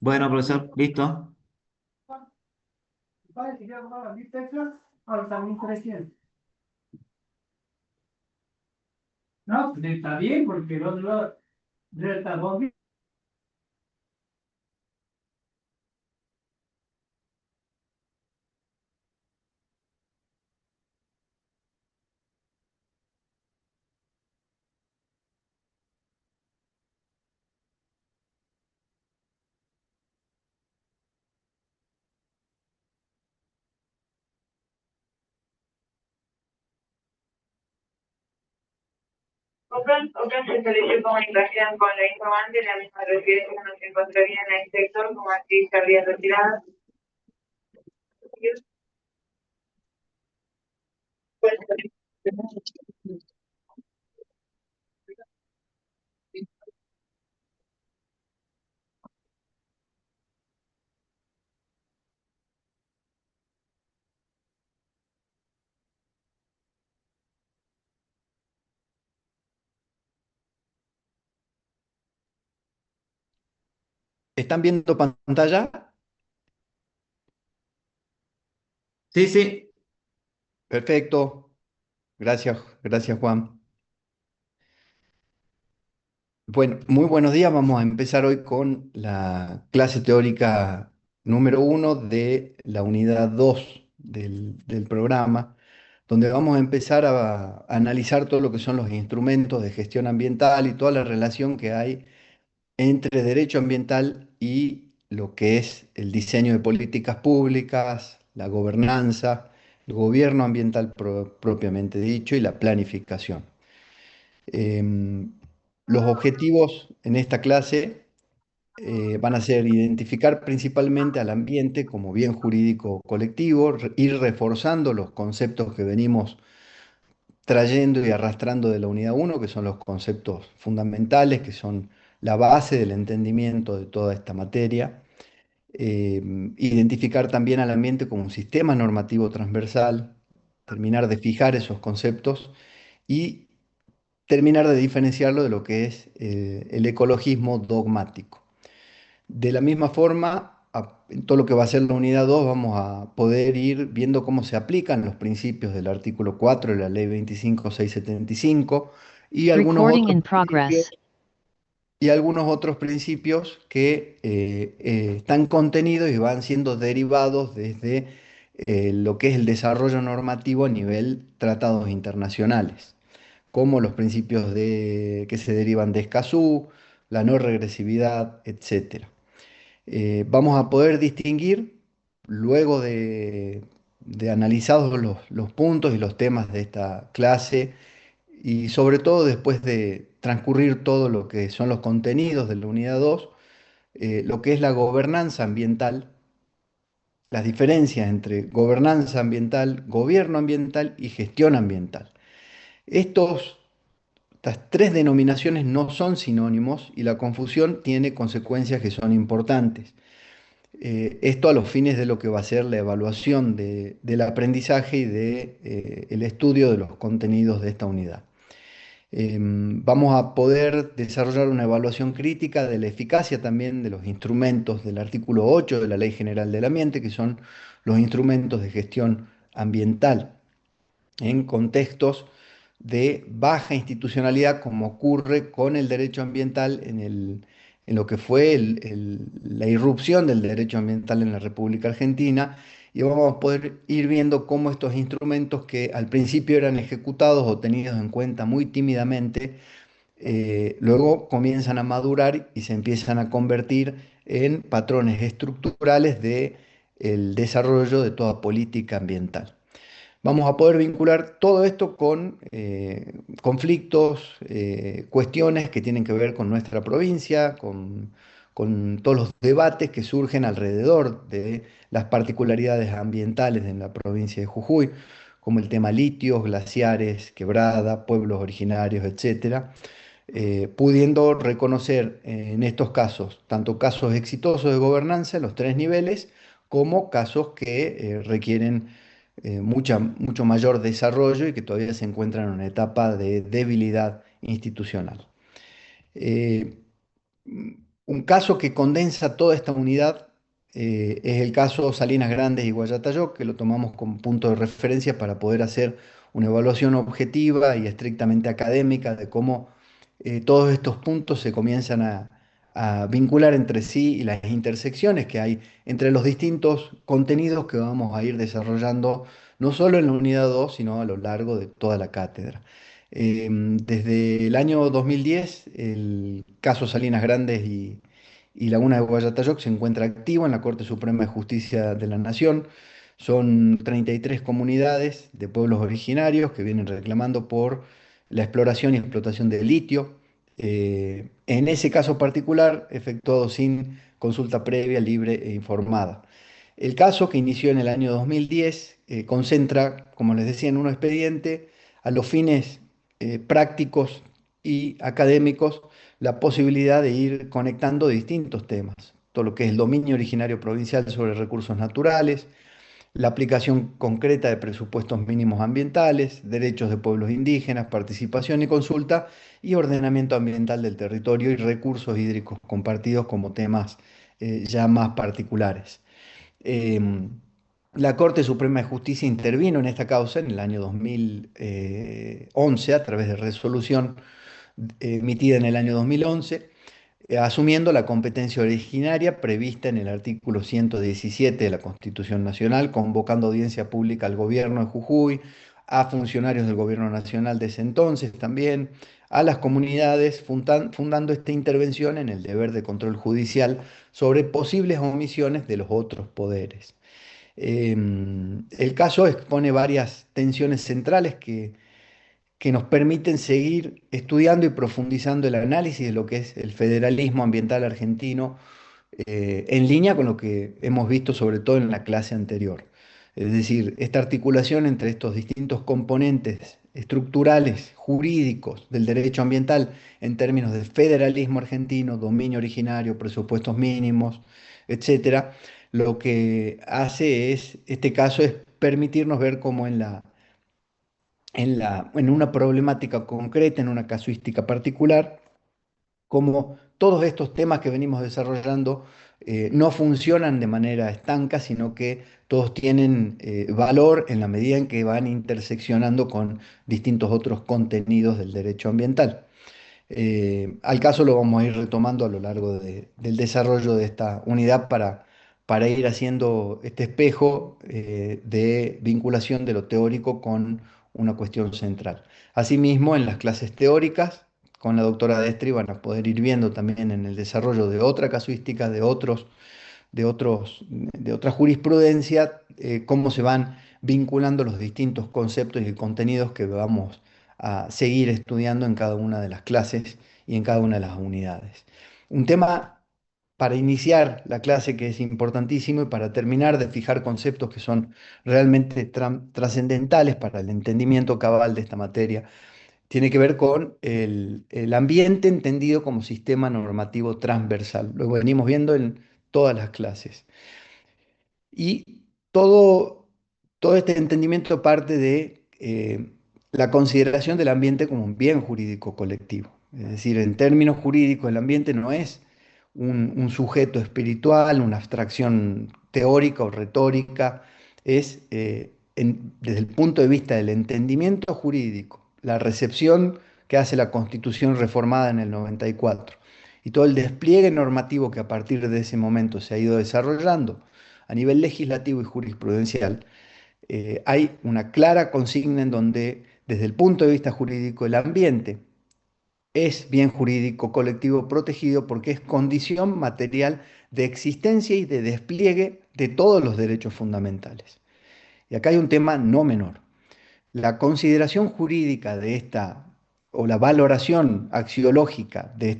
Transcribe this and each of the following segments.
Bueno, profesor, listo. Vale, si quiero jugar a mil teclas, ahora también 300. No, pues está bien, porque el otro lado debe estar bien. Otros servicios de comunicación con la informante, la misma residencia que nos encontraría en el sector como actriz habría retirada. ¿Están viendo pantalla? Sí, sí. Perfecto. Gracias, gracias Juan. Bueno, muy buenos días. Vamos a empezar hoy con la clase teórica número 1 de la unidad 2 del programa, donde vamos a empezar a analizar todo lo que son los instrumentos de gestión ambiental y toda la relación que hay entre derecho ambiental y lo que es el diseño de políticas públicas, la gobernanza, el gobierno ambiental propiamente dicho y la planificación. Em, los objetivos en esta clase van a ser identificar principalmente al ambiente como bien jurídico colectivo, ir reforzando los conceptos que venimos trayendo y arrastrando de la unidad 1, que son los conceptos fundamentales, que son la base del entendimiento de toda esta materia. Identificar también al ambiente como un sistema normativo transversal, terminar de fijar esos conceptos y terminar de diferenciarlo de lo que es el ecologismo dogmático. De la misma forma, en todo lo que va a ser la unidad 2 vamos a poder ir viendo cómo se aplican los principios del artículo 4 de la ley 25675 y algunos Recording otros in principios, progress. y algunos otros principios que están contenidos y van siendo derivados desde lo que es el desarrollo normativo a nivel tratados internacionales, como los principios que se derivan de Escazú, la no regresividad, etcétera. Vamos a poder distinguir, luego de analizados los puntos y los temas de esta clase, y sobre todo después de transcurrir todo lo que son los contenidos de la unidad 2, lo que es la gobernanza ambiental, las diferencias entre gobernanza ambiental, gobierno ambiental y gestión ambiental. Estas tres denominaciones no son sinónimos y la confusión tiene consecuencias que son importantes. Esto a los fines de lo que va a ser la evaluación del aprendizaje y el estudio de los contenidos de esta unidad. Vamos a poder desarrollar una evaluación crítica de la eficacia también de los instrumentos del artículo 8 de la Ley General del Ambiente, que son los instrumentos de gestión ambiental en contextos de baja institucionalidad, como ocurre con el derecho ambiental en lo que fue la irrupción del derecho ambiental en la República Argentina. Y vamos a poder ir viendo cómo estos instrumentos, que al principio eran ejecutados o tenidos en cuenta muy tímidamente, luego comienzan a madurar y se empiezan a convertir en patrones estructurales de el desarrollo de toda política ambiental. Vamos a poder vincular todo esto con conflictos, cuestiones que tienen que ver con nuestra provincia, con todos los debates que surgen alrededor de las particularidades ambientales en la provincia de Jujuy, como el tema litios, glaciares, quebrada, pueblos originarios, etcétera, pudiendo reconocer en estos casos tanto casos exitosos de gobernanza en los tres niveles, como casos que requieren mucho mayor desarrollo y que todavía se encuentran en una etapa de debilidad institucional. Eh, Un caso que condensa toda esta unidad es el caso Salinas Grandes y Guayatayo, que lo tomamos como punto de referencia para poder hacer una evaluación objetiva y estrictamente académica de cómo todos estos puntos se comienzan a vincular entre sí y las intersecciones que hay entre los distintos contenidos que vamos a ir desarrollando, no solo en la unidad 2 sino a lo largo de toda la cátedra. Desde el año 2010, el caso Salinas Grandes y Laguna de Guayatayoc se encuentra activo en la Corte Suprema de Justicia de la Nación. Son 33 comunidades de pueblos originarios que vienen reclamando por la exploración y explotación de litio. En ese caso particular, efectuado sin consulta previa, libre e informada. El caso, que inició en el año 2010, concentra, como les decía, en un expediente a los fines prácticos y académicos la posibilidad de ir conectando distintos temas, todo lo que es el dominio originario provincial sobre recursos naturales, la aplicación concreta de presupuestos mínimos ambientales, derechos de pueblos indígenas, participación y consulta, y ordenamiento ambiental del territorio y recursos hídricos compartidos como temas ya más particulares. Em, la Corte Suprema de Justicia intervino en esta causa en el año 2011 a través de resolución emitida en el año 2011, asumiendo la competencia originaria prevista en el artículo 117 de la Constitución Nacional, convocando audiencia pública al gobierno de Jujuy, a funcionarios del gobierno nacional de ese entonces también, a las comunidades, fundando esta intervención en el deber de control judicial sobre posibles omisiones de los otros poderes. El caso expone varias tensiones centrales que nos permiten seguir estudiando y profundizando el análisis de lo que es el federalismo ambiental argentino, en línea con lo que hemos visto sobre todo en la clase anterior. Es decir, esta articulación entre estos distintos componentes estructurales, jurídicos del derecho ambiental en términos de federalismo argentino, dominio originario, presupuestos mínimos, etcétera, lo que hace es, este caso es permitirnos ver cómo en una problemática concreta, en una casuística particular, como todos estos temas que venimos desarrollando no funcionan de manera estanca, sino que todos tienen valor en la medida en que van interseccionando con distintos otros contenidos del derecho ambiental. Al caso lo vamos a ir retomando a lo largo del desarrollo de esta unidad para ir haciendo este espejo de vinculación de lo teórico con una cuestión central. Asimismo, en las clases teóricas, con la doctora Destri van a poder ir viendo también en el desarrollo de otra casuística, de otra jurisprudencia, cómo se van vinculando los distintos conceptos y contenidos que vamos a seguir estudiando en cada una de las clases y en cada una de las unidades. Un tema para iniciar la clase que es importantísimo y para terminar de fijar conceptos que son realmente trascendentales para el entendimiento cabal de esta materia, tiene que ver con el ambiente entendido como sistema normativo transversal. Lo venimos viendo en todas las clases. Y todo este entendimiento parte de la consideración del ambiente como un bien jurídico colectivo. Es decir, en términos jurídicos, el ambiente no es un sujeto espiritual, una abstracción teórica o retórica, es desde el punto de vista del entendimiento jurídico, la recepción que hace la Constitución reformada en el 94 y todo el despliegue normativo que a partir de ese momento se ha ido desarrollando a nivel legislativo y jurisprudencial, hay una clara consigna en donde, desde el punto de vista jurídico, el ambiente es bien jurídico colectivo protegido porque es condición material de existencia y de despliegue de todos los derechos fundamentales. Y acá hay un tema no menor. La consideración jurídica de esta, o la valoración axiológica de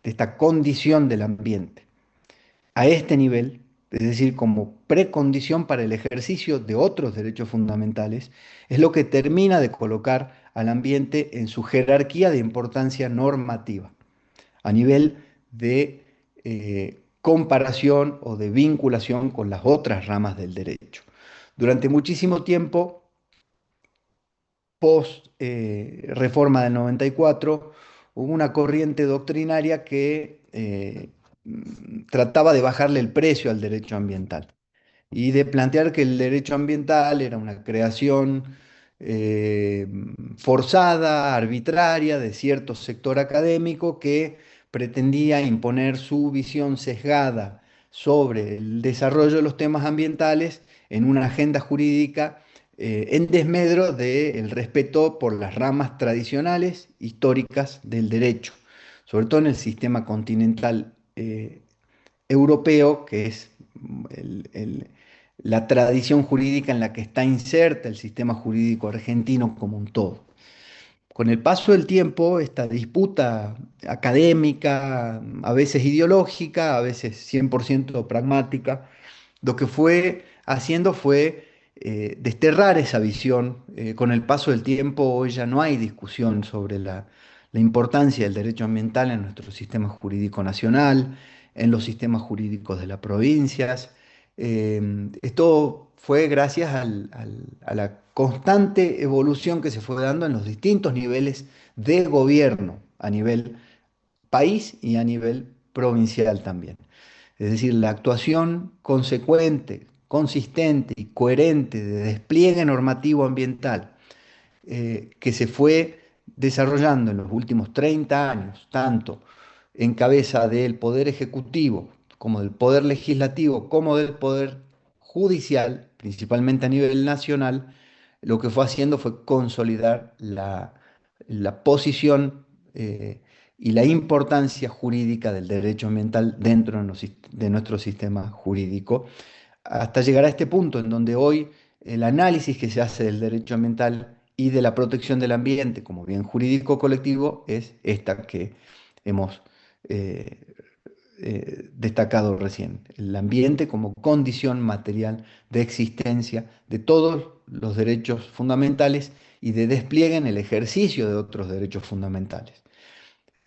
esta condición del ambiente a este nivel, es decir, como precondición para el ejercicio de otros derechos fundamentales, es lo que termina de colocar al ambiente en su jerarquía de importancia normativa, a nivel de comparación o de vinculación con las otras ramas del derecho. Durante muchísimo tiempo, post reforma del 94, hubo una corriente doctrinaria que trataba de bajarle el precio al derecho ambiental y de plantear que el derecho ambiental era una creación eh, forzada, arbitraria de cierto sector académico que pretendía imponer su visión sesgada sobre el desarrollo de los temas ambientales en una agenda jurídica en desmedro del respeto por las ramas tradicionales históricas del derecho, sobre todo en el sistema continental europeo, que es la tradición jurídica en la que está inserta el sistema jurídico argentino como un todo. Con el paso del tiempo, esta disputa académica, a veces ideológica, a veces 100% pragmática, lo que fue haciendo fue desterrar esa visión. Con el paso del tiempo, hoy ya no hay discusión sobre la importancia del derecho ambiental en nuestro sistema jurídico nacional, en los sistemas jurídicos de las provincias. Esto fue gracias a la constante evolución que se fue dando en los distintos niveles de gobierno, a nivel país y a nivel provincial también. Es decir, la actuación consecuente, consistente y coherente de despliegue normativo ambiental que se fue desarrollando en los últimos 30 años, tanto en cabeza del Poder Ejecutivo, como del Poder Legislativo, como del Poder Judicial, principalmente a nivel nacional, lo que fue haciendo fue consolidar la posición y la importancia jurídica del derecho ambiental dentro de nuestro sistema jurídico, hasta llegar a este punto en donde hoy el análisis que se hace del derecho ambiental y de la protección del ambiente como bien jurídico colectivo es esta que hemos eh, destacado recién, el ambiente como condición material de existencia de todos los derechos fundamentales y de despliegue en el ejercicio de otros derechos fundamentales.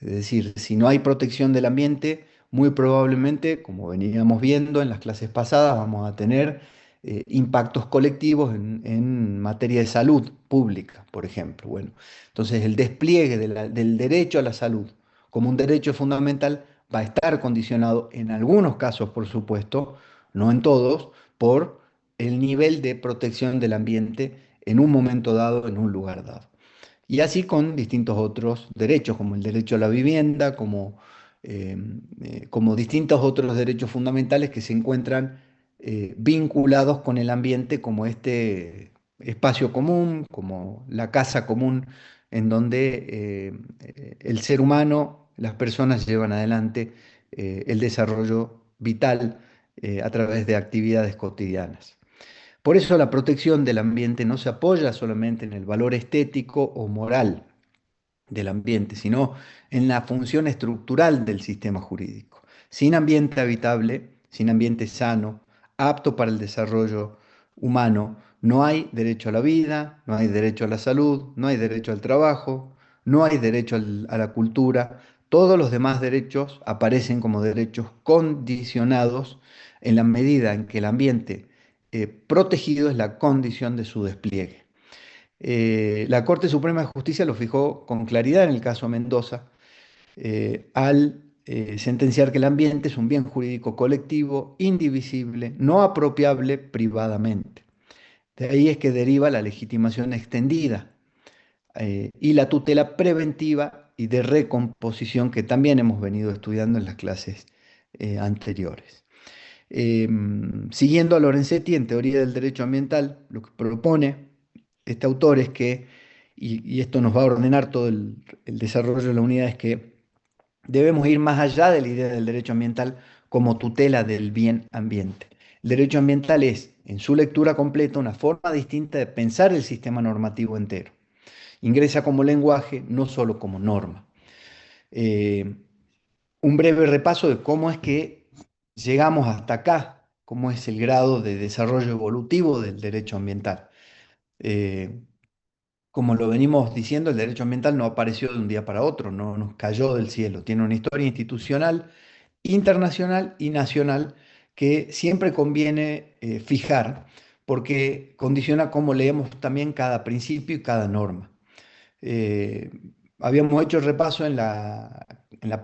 Es decir, si no hay protección del ambiente, muy probablemente, como veníamos viendo en las clases pasadas, vamos a tener impactos colectivos en materia de salud pública, por ejemplo. Bueno, entonces el despliegue del derecho a la salud como un derecho fundamental va a estar condicionado en algunos casos, por supuesto, no en todos, por el nivel de protección del ambiente en un momento dado, en un lugar dado. Y así con distintos otros derechos, como el derecho a la vivienda, eh, como distintos otros derechos fundamentales que se encuentran vinculados con el ambiente, como este espacio común, como la casa común, en donde el ser humano, las personas llevan adelante el desarrollo vital a través de actividades cotidianas. Por eso la protección del ambiente no se apoya solamente en el valor estético o moral del ambiente, sino en la función estructural del sistema jurídico. Sin ambiente habitable, sin ambiente sano, apto para el desarrollo humano, no hay derecho a la vida, no hay derecho a la salud, no hay derecho al trabajo, no hay derecho a la cultura. Todos los demás derechos aparecen como derechos condicionados en la medida en que el ambiente protegido es la condición de su despliegue. La Corte Suprema de Justicia lo fijó con claridad en el caso Mendoza, al sentenciar que el ambiente es un bien jurídico colectivo, indivisible, no apropiable privadamente. De ahí es que deriva la legitimación extendida y la tutela preventiva y de recomposición que también hemos venido estudiando en las clases anteriores. Siguiendo a Lorenzetti en teoría del derecho ambiental, lo que propone este autor es que, y esto nos va a ordenar todo el desarrollo de la unidad, es que debemos ir más allá de la idea del derecho ambiental como tutela del bien ambiente. El derecho ambiental es, en su lectura completa, una forma distinta de pensar el sistema normativo entero. Ingresa como lenguaje, no solo como norma. Eh, un breve repaso de cómo es que llegamos hasta acá, cómo es el grado de desarrollo evolutivo del derecho ambiental. Eh, como lo venimos diciendo, el derecho ambiental no apareció de un día para otro, no nos cayó del cielo. Tiene una historia institucional, internacional y nacional que siempre conviene fijar porque condiciona cómo leemos también cada principio y cada norma. Eh, Habíamos hecho el repaso en la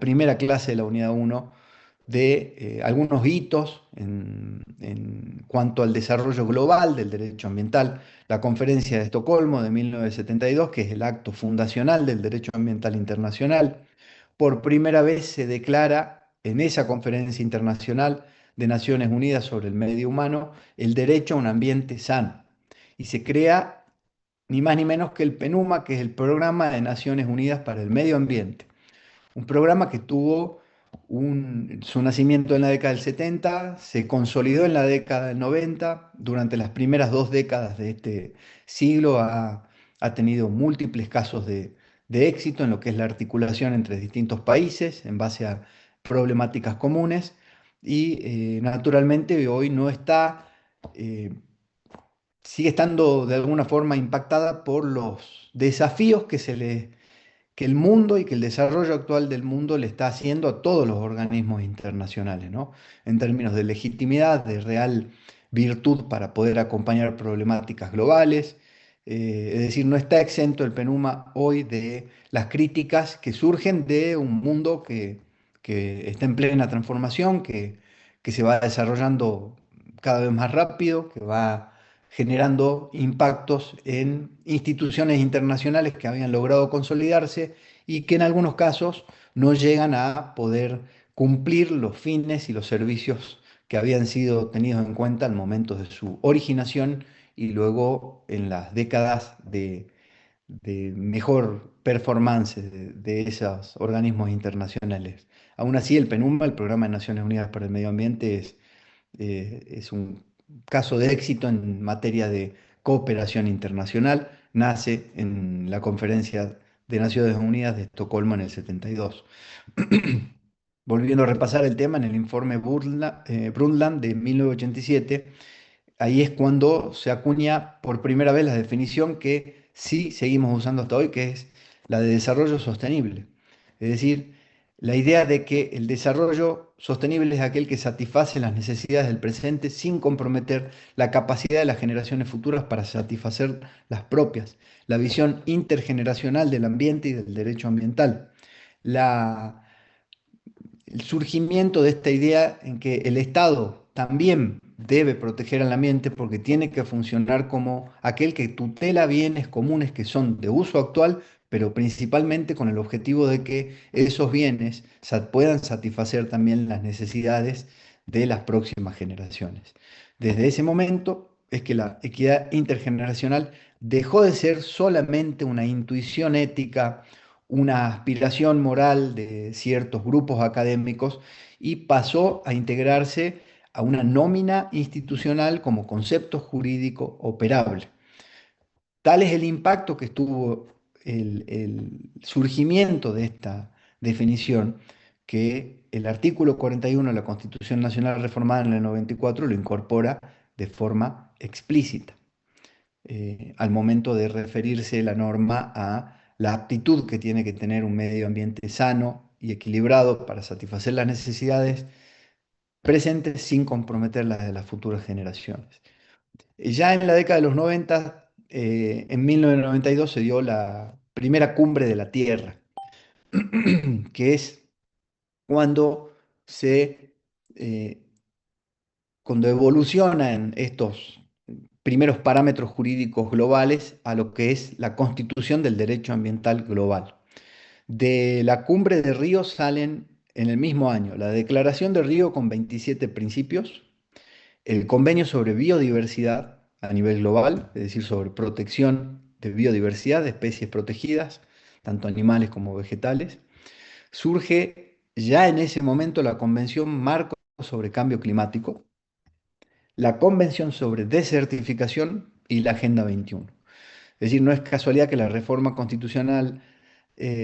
primera clase de la unidad 1 de algunos hitos en cuanto al desarrollo global del derecho ambiental. La Conferencia de Estocolmo de 1972, que es el acto fundacional del derecho ambiental internacional, por primera vez se declara en esa conferencia internacional de Naciones Unidas sobre el medio humano el derecho a un ambiente sano. Y se crea ni más ni menos que el PNUMA, que es el Programa de Naciones Unidas para el Medio Ambiente. Un programa que tuvo su nacimiento en la década del 70, se consolidó en la década del 90, durante las primeras 2 décadas de este siglo ha tenido múltiples casos de éxito en lo que es la articulación entre distintos países en base a problemáticas comunes y naturalmente hoy no está, eh, sigue estando de alguna forma impactada por los desafíos que el mundo y que el desarrollo actual del mundo le está haciendo a todos los organismos internacionales, ¿no? En términos de legitimidad, de real virtud para poder acompañar problemáticas globales. Es decir, no está exento el PENUMA hoy de las críticas que surgen de un mundo que está en plena transformación, que se va desarrollando cada vez más rápido, que va generando impactos en instituciones internacionales que habían logrado consolidarse y que en algunos casos no llegan a poder cumplir los fines y los servicios que habían sido tenidos en cuenta al momento de su originación y luego en las décadas de mejor performance de esos organismos internacionales. Aún así, el PNUMA, el Programa de Naciones Unidas para el Medio Ambiente, es un caso de éxito en materia de cooperación internacional. Nace en la Conferencia de Naciones Unidas de Estocolmo en el 72. Volviendo a repasar el tema, en el informe Brundtland de 1987, ahí es cuando se acuña por primera vez la definición que sí seguimos usando hasta hoy, que es la de desarrollo sostenible. Es decir, la idea de que el desarrollo sostenible es aquel que satisface las necesidades del presente sin comprometer la capacidad de las generaciones futuras para satisfacer las propias. La visión intergeneracional del ambiente y del derecho ambiental. La, el surgimiento de esta idea en que el Estado también debe proteger al ambiente porque tiene que funcionar como aquel que tutela bienes comunes que son de uso actual, pero principalmente con el objetivo de que esos bienes puedan satisfacer también las necesidades de las próximas generaciones. Desde ese momento es que la equidad intergeneracional dejó de ser solamente una intuición ética, una aspiración moral de ciertos grupos académicos y pasó a integrarse a una nómina institucional como concepto jurídico operable. Tal es el impacto que tuvo el surgimiento de esta definición que el artículo 41 de la Constitución Nacional reformada en el 94 lo incorpora de forma explícita al momento de referirse la norma a la aptitud que tiene que tener un medio ambiente sano y equilibrado para satisfacer las necesidades presentes sin comprometer las de las futuras generaciones. Ya en la década de los 90, en 1992 se dio la primera cumbre de la Tierra, que es cuando eh, cuando evolucionan estos primeros parámetros jurídicos globales a lo que es la constitución del derecho ambiental global. De la cumbre de Río salen en el mismo año la Declaración de Río con 27 principios, el Convenio sobre Biodiversidad a nivel global, es decir, sobre protección de biodiversidad de especies protegidas, tanto animales como vegetales. Surge ya en ese momento la Convención Marco sobre Cambio Climático, la Convención sobre Desertificación y la Agenda 21. Es decir, no es casualidad que la reforma constitucional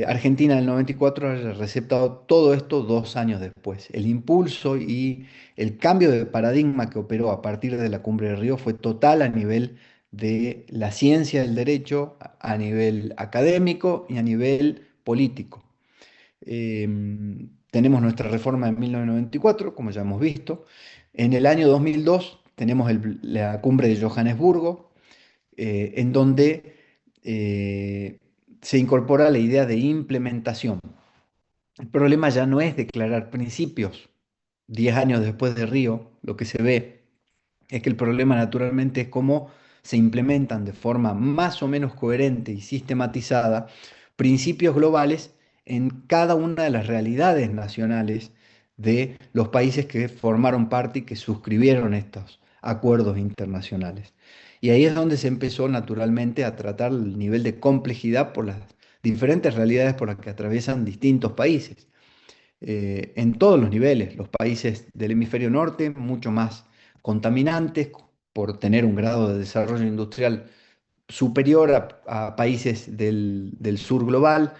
argentina del 94 haya receptado todo esto 2 años después. El impulso y el cambio de paradigma que operó a partir de la Cumbre de Río fue total a nivel de la ciencia del derecho, a nivel académico y a nivel político. Tenemos nuestra reforma en 1994, como ya hemos visto. En el año 2002 tenemos la cumbre de Johannesburgo, en donde se incorpora la idea de implementación. El problema ya no es declarar principios, 10 años después de Río, lo que se ve es que el problema naturalmente es cómo se implementan de forma más o menos coherente y sistematizada principios globales en cada una de las realidades nacionales de los países que formaron parte y que suscribieron estos acuerdos internacionales. Y ahí es donde se empezó naturalmente a tratar el nivel de complejidad por las diferentes realidades por las que atraviesan distintos países en todos los niveles. Los países del hemisferio norte, mucho más contaminantes por tener un grado de desarrollo industrial superior a países del sur global,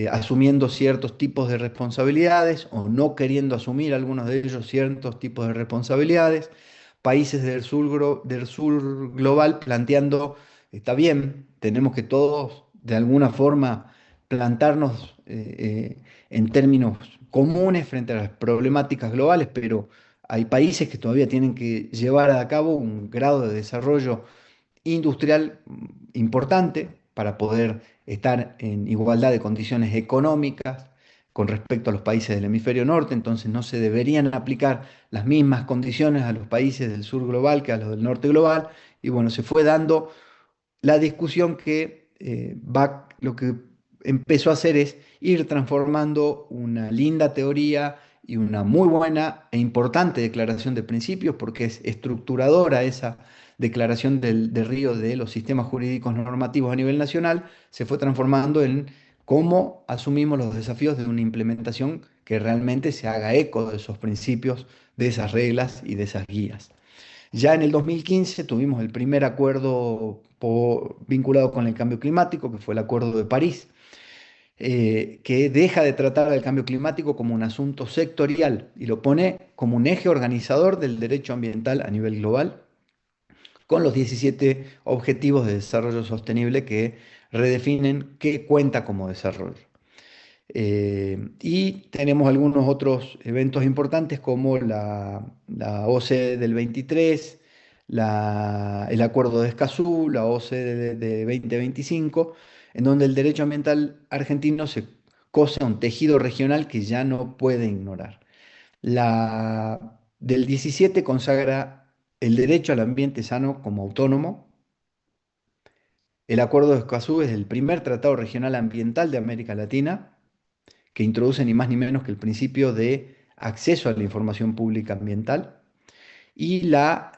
asumiendo ciertos tipos de responsabilidades o no queriendo asumir algunos de ellos ciertos tipos de responsabilidades. Países del sur global planteando, está bien, tenemos que todos de alguna forma plantarnos en términos comunes frente a las problemáticas globales, pero hay países que todavía tienen que llevar a cabo un grado de desarrollo industrial importante para poder estar en igualdad de condiciones económicas con respecto a los países del hemisferio norte, entonces no se deberían aplicar las mismas condiciones a los países del sur global que a los del norte global, y bueno, se fue dando la discusión que lo que empezó a hacer es ir transformando una linda teoría y una muy buena e importante declaración de principios, porque es estructuradora esa declaración de Río de los sistemas jurídicos normativos a nivel nacional, se fue transformando en cómo asumimos los desafíos de una implementación que realmente se haga eco de esos principios, de esas reglas y de esas guías. Ya en el 2015 tuvimos el primer acuerdo vinculado con el cambio climático, que fue el Acuerdo de París, que deja de tratar al cambio climático como un asunto sectorial y lo pone como un eje organizador del derecho ambiental a nivel global, con los 17 Objetivos de Desarrollo Sostenible que redefinen qué cuenta como desarrollo. Y tenemos algunos otros eventos importantes como la OCDE del 23, el Acuerdo de Escazú, la OCDE de 2025, en donde el derecho ambiental argentino se cose a un tejido regional que ya no puede ignorar. La del 17 consagra el derecho al ambiente sano como autónomo. El Acuerdo de Escazú es el primer tratado regional ambiental de América Latina que introduce ni más ni menos que el principio de acceso a la información pública ambiental. Y la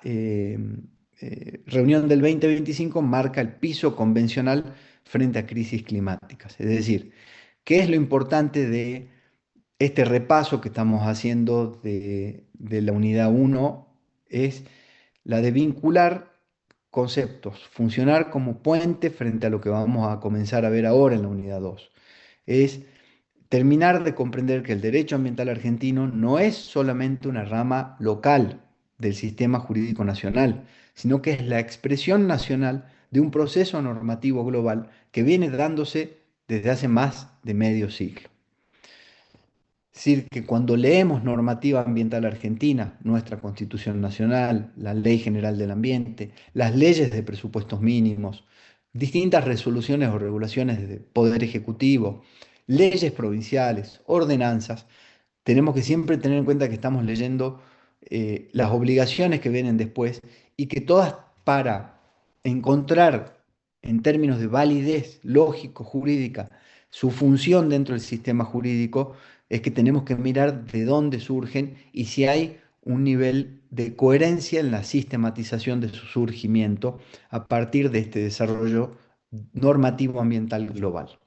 reunión del 2025 marca el piso convencional frente a crisis climáticas. Es decir, ¿qué es lo importante de este repaso que estamos haciendo de la unidad 1? Es la de vincular conceptos, funcionar como puente frente a lo que vamos a comenzar a ver ahora en la unidad 2. Es terminar de comprender que el derecho ambiental argentino no es solamente una rama local del sistema jurídico nacional, sino que es la expresión nacional de un proceso normativo global que viene dándose desde hace más de medio siglo. Es decir, que cuando leemos normativa ambiental argentina, nuestra Constitución Nacional, la Ley General del Ambiente, las leyes de presupuestos mínimos, distintas resoluciones o regulaciones de Poder Ejecutivo, leyes provinciales, ordenanzas, tenemos que siempre tener en cuenta que estamos leyendo las obligaciones que vienen después y que todas para encontrar en términos de validez lógico-jurídica su función dentro del sistema jurídico, es que tenemos que mirar de dónde surgen y si hay un nivel de coherencia en la sistematización de su surgimiento a partir de este desarrollo normativo ambiental global.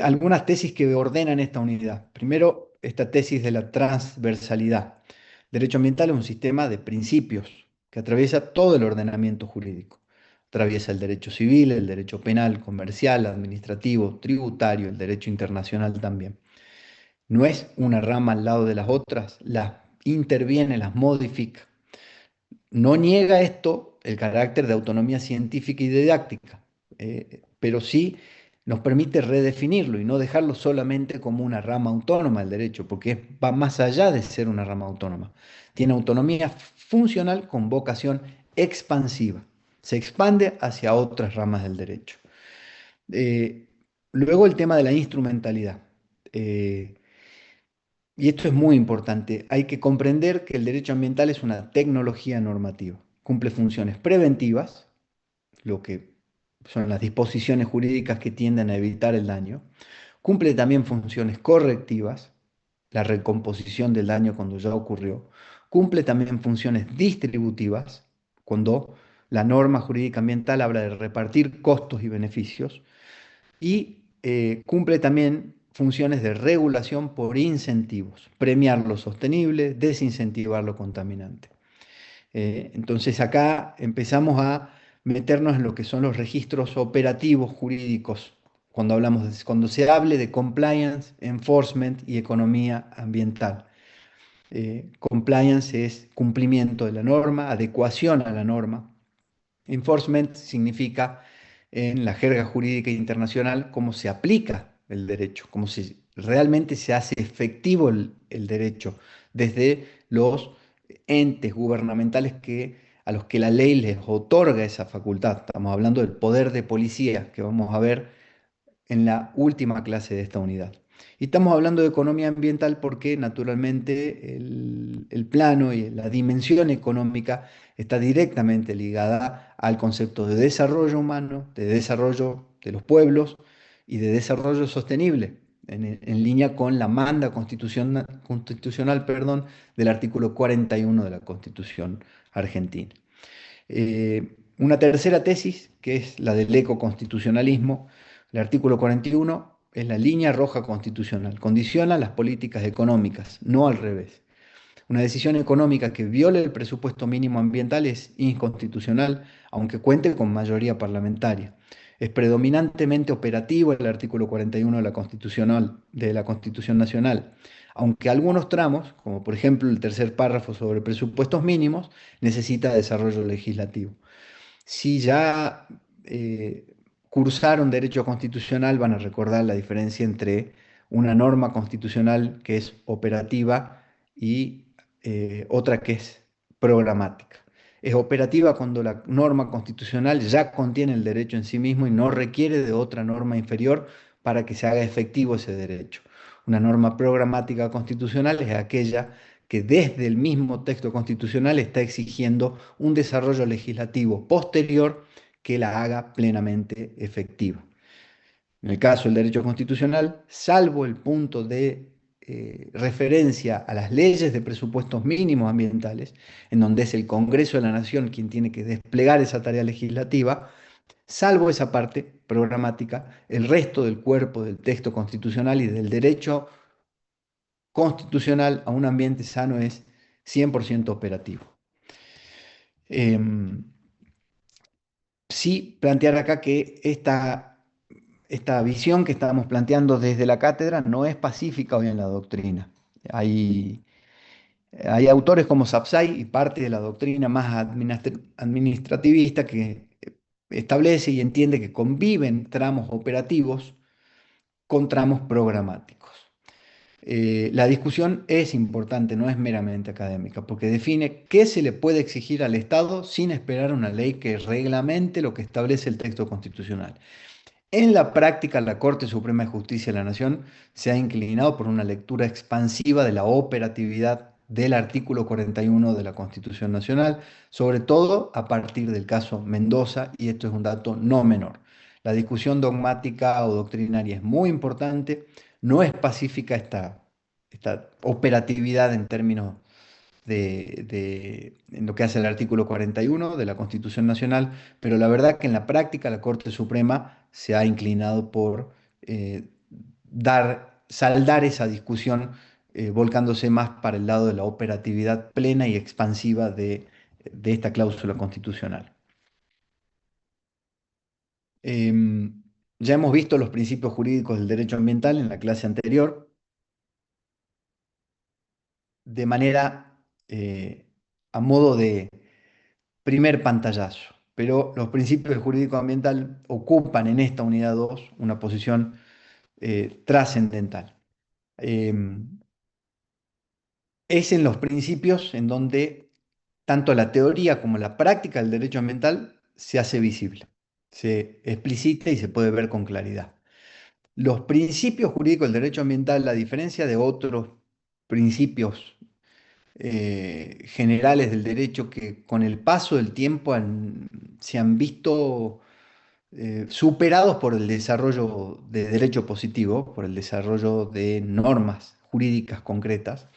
Algunas tesis que ordenan esta unidad. Primero, esta tesis de la transversalidad. Derecho ambiental es un sistema de principios que atraviesa todo el ordenamiento jurídico. Atraviesa el derecho civil, el derecho penal, comercial, administrativo, tributario, el derecho internacional también. No es una rama al lado de las otras, las interviene, las modifica. No niega esto el carácter de autonomía científica y didáctica, pero sí nos permite redefinirlo y no dejarlo solamente como una rama autónoma del derecho, porque va más allá de ser una rama autónoma. Tiene autonomía funcional con vocación expansiva. Se expande hacia otras ramas del derecho. Eh, Luego el tema de la instrumentalidad. y esto es muy importante, hay que comprender que el derecho ambiental es una tecnología normativa. Cumple funciones preventivas, lo que son las disposiciones jurídicas que tienden a evitar el daño. Cumple también funciones correctivas, la recomposición del daño cuando ya ocurrió. Cumple también funciones distributivas, cuando la norma jurídica ambiental habla de repartir costos y beneficios. Y cumple también funciones de regulación por incentivos, premiar lo sostenible, desincentivar lo contaminante. Entonces acá empezamos a meternos en lo que son los registros operativos jurídicos, cuando se hable de compliance, enforcement y economía ambiental. Compliance es cumplimiento de la norma, adecuación a la norma. Enforcement significa, en la jerga jurídica internacional, cómo se aplica el derecho, cómo realmente se hace efectivo el derecho desde los entes gubernamentales a los que la ley les otorga esa facultad. Estamos hablando del poder de policía que vamos a ver en la última clase de esta unidad. Y estamos hablando de economía ambiental porque naturalmente el plano y la dimensión económica está directamente ligada al concepto de desarrollo humano, de desarrollo de los pueblos y de desarrollo sostenible, en línea con la manda constitucional, perdón, del artículo 41 de la Constitución argentina. Una tercera tesis, que es la del ecoconstitucionalismo, el artículo 41 es la línea roja constitucional, condiciona las políticas económicas, no al revés. Una decisión económica que viole el presupuesto mínimo ambiental es inconstitucional, aunque cuente con mayoría parlamentaria. Es predominantemente operativo el artículo 41 de la Constitución Nacional, aunque algunos tramos, como por ejemplo el tercer párrafo sobre presupuestos mínimos, necesita desarrollo legislativo. Si ya cursaron derecho constitucional, van a recordar la diferencia entre una norma constitucional que es operativa y otra que es programática. Es operativa cuando la norma constitucional ya contiene el derecho en sí mismo y no requiere de otra norma inferior para que se haga efectivo ese derecho. Una norma programática constitucional es aquella que desde el mismo texto constitucional está exigiendo un desarrollo legislativo posterior que la haga plenamente efectiva. En el caso del derecho constitucional, salvo el punto de referencia a las leyes de presupuestos mínimos ambientales, en donde es el Congreso de la Nación quien tiene que desplegar esa tarea legislativa, salvo esa parte programática, el resto del cuerpo del texto constitucional y del derecho constitucional a un ambiente sano es 100% operativo. Sí plantear acá que esta visión que estábamos planteando desde la cátedra no es pacífica hoy en la doctrina. Hay, hay autores como Sapsay y parte de la doctrina más administrativista que establece y entiende que conviven tramos operativos con tramos programáticos. La discusión es importante, no es meramente académica, porque define qué se le puede exigir al Estado sin esperar una ley que reglamente lo que establece el texto constitucional. En la práctica, la Corte Suprema de Justicia de la Nación se ha inclinado por una lectura expansiva de la operatividad del artículo 41 de la Constitución Nacional, sobre todo a partir del caso Mendoza, y esto es un dato no menor. La discusión dogmática o doctrinaria es muy importante, no es pacífica esta operatividad en términos en lo que hace el artículo 41 de la Constitución Nacional, pero la verdad que en la práctica la Corte Suprema se ha inclinado por saldar esa discusión, volcándose más para el lado de la operatividad plena y expansiva de esta cláusula constitucional. Ya hemos visto los principios jurídicos del derecho ambiental en la clase anterior, de manera a modo de primer pantallazo, pero los principios del jurídico ambiental ocupan en esta unidad 2 una posición trascendental. Es en los principios en donde tanto la teoría como la práctica del derecho ambiental se hace visible, se explicita y se puede ver con claridad. Los principios jurídicos del derecho ambiental, a diferencia de otros principios generales del derecho que con el paso del tiempo se han visto superados por el desarrollo de derecho positivo, por el desarrollo de normas jurídicas concretas.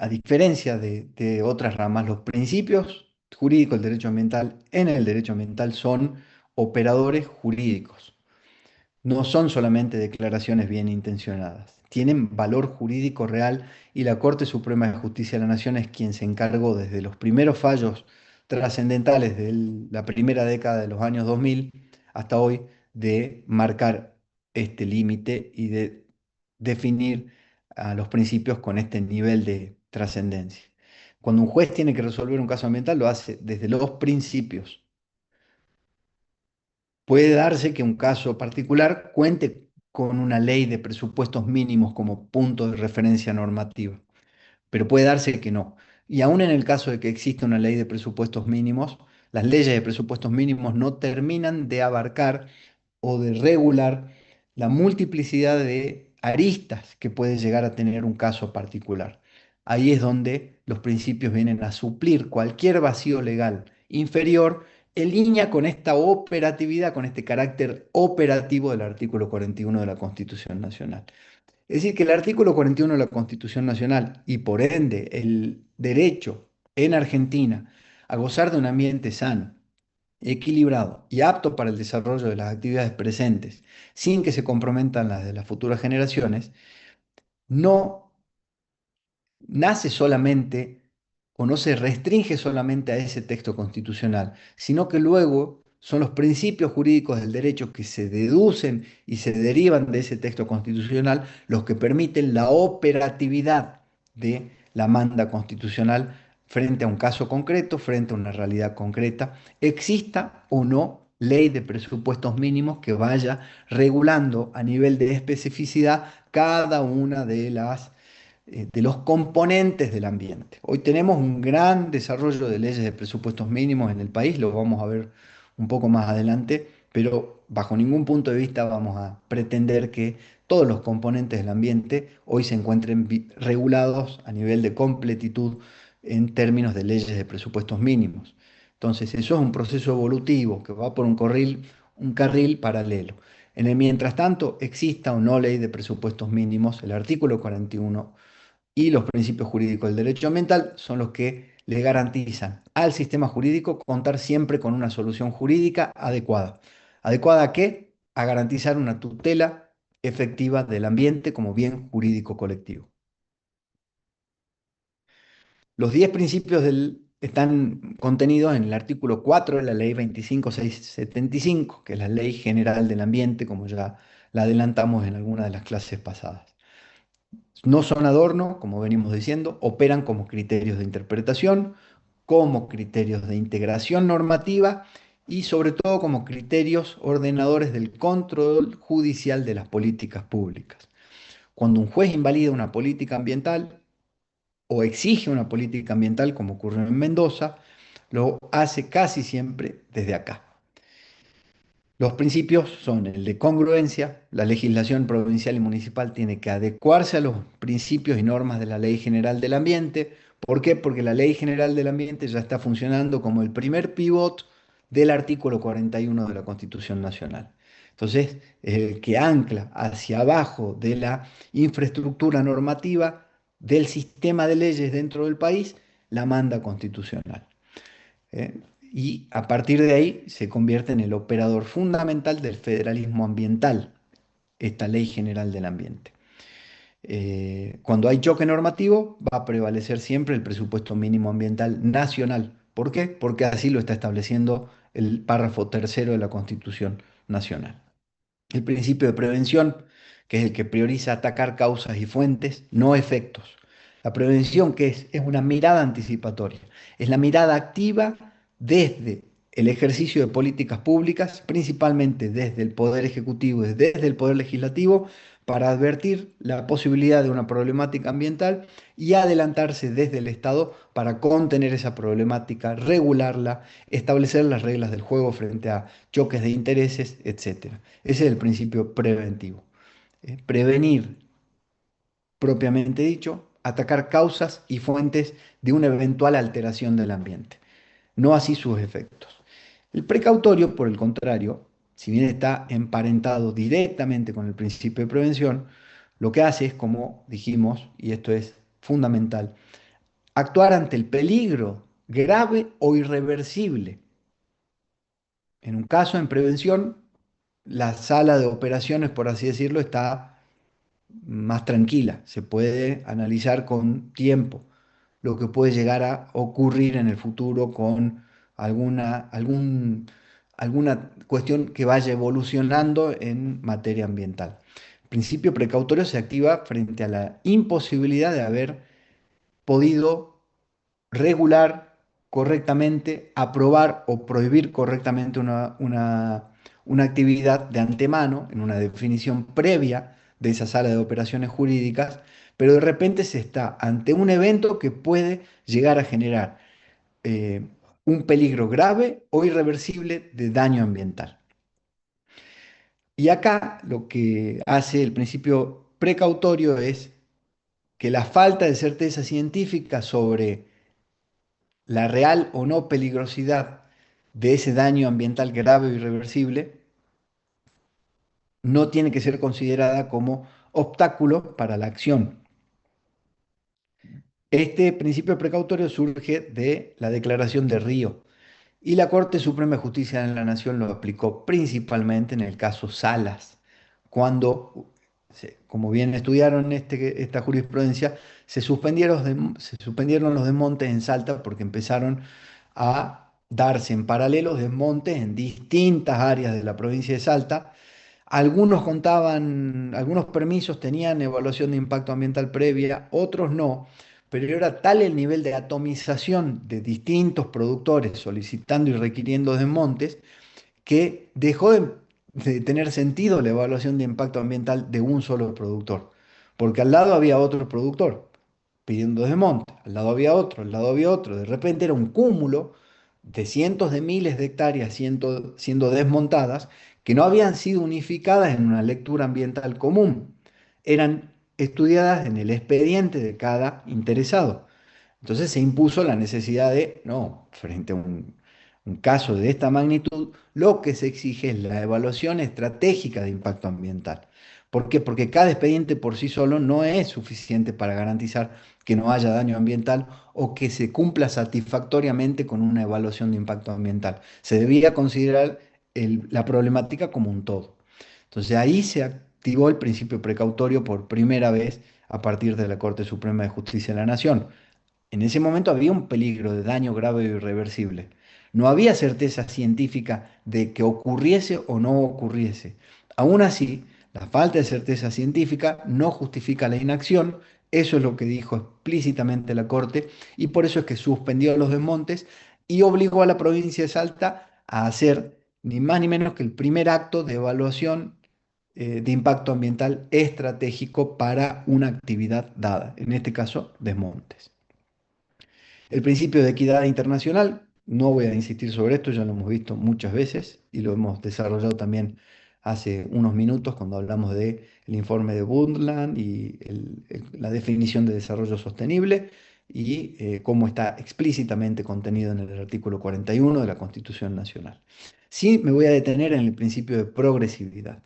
A diferencia de otras ramas, los principios jurídicos del derecho ambiental en el derecho ambiental son operadores jurídicos. No son solamente declaraciones bien intencionadas, tienen valor jurídico real y la Corte Suprema de Justicia de la Nación es quien se encargó desde los primeros fallos trascendentales de la primera década de los años 2000 hasta hoy de marcar este límite y de definir a los principios con este nivel de trascendencia. Cuando un juez tiene que resolver un caso ambiental, lo hace desde los principios. Puede darse que un caso particular cuente con una ley de presupuestos mínimos como punto de referencia normativa, pero puede darse que no. Y aún en el caso de que exista una ley de presupuestos mínimos, las leyes de presupuestos mínimos no terminan de abarcar o de regular la multiplicidad de aristas que puede llegar a tener un caso particular. Ahí es donde los principios vienen a suplir cualquier vacío legal inferior en línea con esta operatividad, con este carácter operativo del artículo 41 de la Constitución Nacional. Es decir, que el artículo 41 de la Constitución Nacional y por ende el derecho en Argentina a gozar de un ambiente sano, equilibrado y apto para el desarrollo de las actividades presentes, sin que se comprometan las de las futuras generaciones, no nace solamente o no se restringe solamente a ese texto constitucional, sino que luego son los principios jurídicos del derecho que se deducen y se derivan de ese texto constitucional los que permiten la operatividad de la manda constitucional frente a un caso concreto, frente a una realidad concreta, exista o no ley de presupuestos mínimos que vaya regulando a nivel de especificidad cada una de los componentes del ambiente. Hoy tenemos un gran desarrollo de leyes de presupuestos mínimos en el país, lo vamos a ver un poco más adelante, pero bajo ningún punto de vista vamos a pretender que todos los componentes del ambiente hoy se encuentren regulados a nivel de completitud en términos de leyes de presupuestos mínimos. Entonces, eso es un proceso evolutivo que va por un carril paralelo. En el mientras tanto, exista o no ley de presupuestos mínimos, el artículo 41 y los principios jurídicos del derecho ambiental son los que le garantizan al sistema jurídico contar siempre con una solución jurídica adecuada. ¿Adecuada a qué? A garantizar una tutela efectiva del ambiente como bien jurídico colectivo. Los 10 principios están contenidos en el artículo 4 de la ley 25675, que es la ley general del ambiente, como ya la adelantamos en alguna de las clases pasadas. No son adorno, como venimos diciendo, operan como criterios de interpretación, como criterios de integración normativa y sobre todo como criterios ordenadores del control judicial de las políticas públicas. Cuando un juez invalida una política ambiental o exige una política ambiental, como ocurre en Mendoza, lo hace casi siempre desde acá. Los principios son el de congruencia, la legislación provincial y municipal tiene que adecuarse a los principios y normas de la Ley General del Ambiente. ¿Por qué? Porque la Ley General del Ambiente ya está funcionando como el primer pivot del artículo 41 de la Constitución Nacional. Entonces, es el que ancla hacia abajo de la infraestructura normativa del sistema de leyes dentro del país la manda constitucional. Y a partir de ahí se convierte en el operador fundamental del federalismo ambiental, esta Ley General del Ambiente. Cuando hay choque normativo, va a prevalecer siempre el presupuesto mínimo ambiental nacional. ¿Por qué? Porque así lo está estableciendo el párrafo tercero de la Constitución Nacional. El principio de prevención, que es el que prioriza atacar causas y fuentes, no efectos. La prevención, ¿qué es? Es una mirada anticipatoria. Es la mirada activa desde el ejercicio de políticas públicas, principalmente desde el Poder Ejecutivo y desde el Poder Legislativo, para advertir la posibilidad de una problemática ambiental y adelantarse desde el Estado para contener esa problemática, regularla, establecer las reglas del juego frente a choques de intereses, etc. Ese es el principio preventivo. Prevenir, propiamente dicho, atacar causas y fuentes de una eventual alteración del ambiente, no así sus efectos. El precautorio, por el contrario, si bien está emparentado directamente con el principio de prevención, lo que hace es, como dijimos, y esto es fundamental, actuar ante el peligro grave o irreversible. En un caso en prevención, la sala de operaciones, por así decirlo, está más tranquila, se puede analizar con tiempo lo que puede llegar a ocurrir en el futuro con alguna cuestión que vaya evolucionando en materia ambiental. El principio precautorio se activa frente a la imposibilidad de haber podido regular correctamente, aprobar o prohibir correctamente una actividad de antemano, en una definición previa de esa sala de operaciones jurídicas, pero de repente se está ante un evento que puede llegar a generar eh, un peligro grave o irreversible de daño ambiental. Y acá lo que hace el principio precautorio es que la falta de certeza científica sobre la real o no peligrosidad de ese daño ambiental grave o irreversible no tiene que ser considerada como obstáculo para la acción. Este principio precautorio surge de la Declaración de Río y la Corte Suprema de Justicia de la Nación lo aplicó principalmente en el caso Salas, cuando, como bien estudiaron esta jurisprudencia, se suspendieron los desmontes en Salta porque empezaron a darse en paralelo desmontes en distintas áreas de la provincia de Salta. Algunos contaban, algunos permisos tenían evaluación de impacto ambiental previa, otros no, pero era tal el nivel de atomización de distintos productores solicitando y requiriendo desmontes que dejó de tener sentido la evaluación de impacto ambiental de un solo productor, porque al lado había otro productor pidiendo desmonte, al lado había otro, al lado había otro, de repente era un cúmulo de cientos de miles de hectáreas siendo desmontadas que no habían sido unificadas en una lectura ambiental común, eran estudiadas en el expediente de cada interesado. Entonces se impuso la necesidad de, no, frente a un caso de esta magnitud, lo que se exige es la evaluación estratégica de impacto ambiental. ¿Por qué? Porque cada expediente por sí solo no es suficiente para garantizar que no haya daño ambiental o que se cumpla satisfactoriamente con una evaluación de impacto ambiental. Se debía considerar la problemática como un todo. Entonces ahí se activó el principio precautorio por primera vez a partir de la Corte Suprema de Justicia de la Nación. En ese momento había un peligro de daño grave e irreversible. No había certeza científica de que ocurriese o no ocurriese. Aún así, la falta de certeza científica no justifica la inacción. Eso es lo que dijo explícitamente la Corte y por eso es que suspendió los desmontes y obligó a la provincia de Salta a hacer ni más ni menos que el primer acto de evaluación de impacto ambiental estratégico para una actividad dada, en este caso, desmontes. El principio de equidad internacional, no voy a insistir sobre esto, ya lo hemos visto muchas veces y lo hemos desarrollado también hace unos minutos cuando hablamos del informe de Brundtland y la definición de desarrollo sostenible y cómo está explícitamente contenido en el artículo 41 de la Constitución Nacional. Sí, me voy a detener en el principio de progresividad.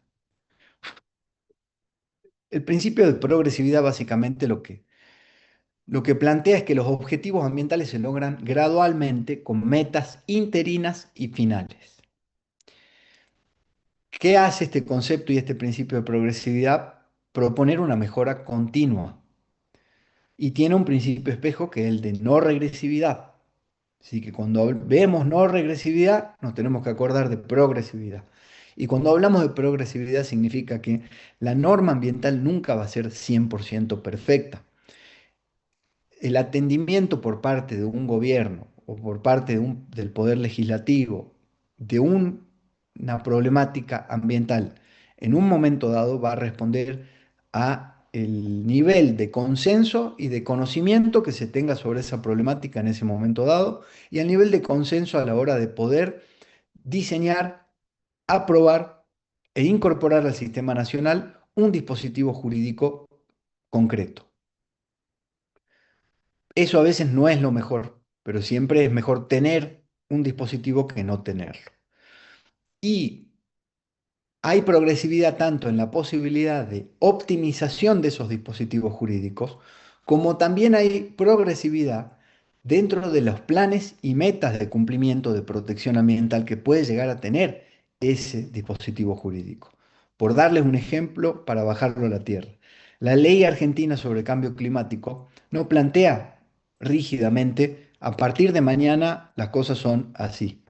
El principio de progresividad básicamente lo que plantea es que los objetivos ambientales se logran gradualmente con metas interinas y finales. ¿Qué hace este concepto y este principio de progresividad? Proponer una mejora continua. Y tiene un principio espejo que es el de no regresividad. Así que cuando vemos no regresividad, nos tenemos que acordar de progresividad. Y cuando hablamos de progresividad significa que la norma ambiental nunca va a ser 100% perfecta. El atendimiento por parte de un gobierno o por parte del poder legislativo de una problemática ambiental en un momento dado va a responder a el nivel de consenso y de conocimiento que se tenga sobre esa problemática en ese momento dado y al nivel de consenso a la hora de poder diseñar, aprobar e incorporar al sistema nacional un dispositivo jurídico concreto. Eso a veces no es lo mejor, pero siempre es mejor tener un dispositivo que no tenerlo. Y hay progresividad tanto en la posibilidad de optimización de esos dispositivos jurídicos, como también hay progresividad dentro de los planes y metas de cumplimiento de protección ambiental que puede llegar a tener ese dispositivo jurídico. Por darles un ejemplo para bajarlo a la tierra, la ley argentina sobre cambio climático no plantea rígidamente, a partir de mañana las cosas son así.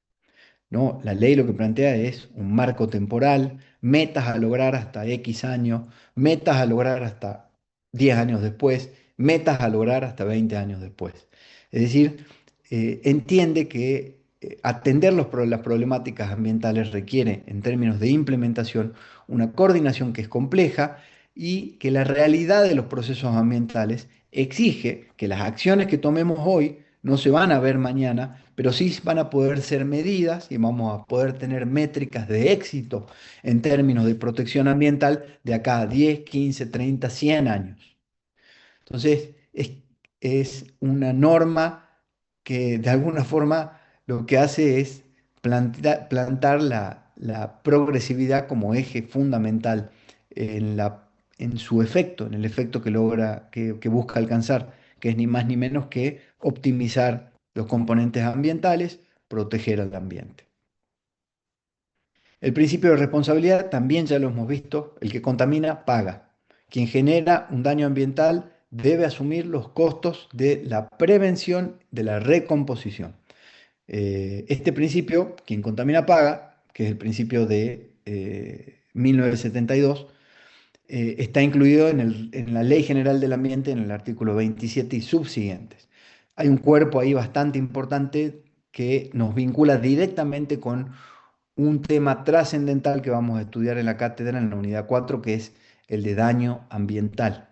¿No? La ley lo que plantea es un marco temporal, metas a lograr hasta X años, metas a lograr hasta 10 años después, metas a lograr hasta 20 años después. Es decir, entiende que atender las problemáticas ambientales requiere, en términos de implementación, una coordinación que es compleja y que la realidad de los procesos ambientales exige que las acciones que tomemos hoy no se van a ver mañana, pero sí van a poder ser medidas y vamos a poder tener métricas de éxito en términos de protección ambiental de acá a 10, 15, 30, 100 años. Entonces, es una norma que de alguna forma lo que hace es plantar la progresividad como eje fundamental en su efecto, en el efecto que logra, que busca alcanzar, que es ni más ni menos que optimizar los componentes ambientales, proteger al ambiente. El principio de responsabilidad también ya lo hemos visto, el que contamina paga. Quien genera un daño ambiental debe asumir los costos de la prevención de la recomposición. Este principio, quien contamina paga, que es el principio de 1972, está incluido en la Ley General del Ambiente en el artículo 27 y subsiguientes. Hay un cuerpo ahí bastante importante que nos vincula directamente con un tema trascendental que vamos a estudiar en la cátedra en la unidad 4, que es el de daño ambiental.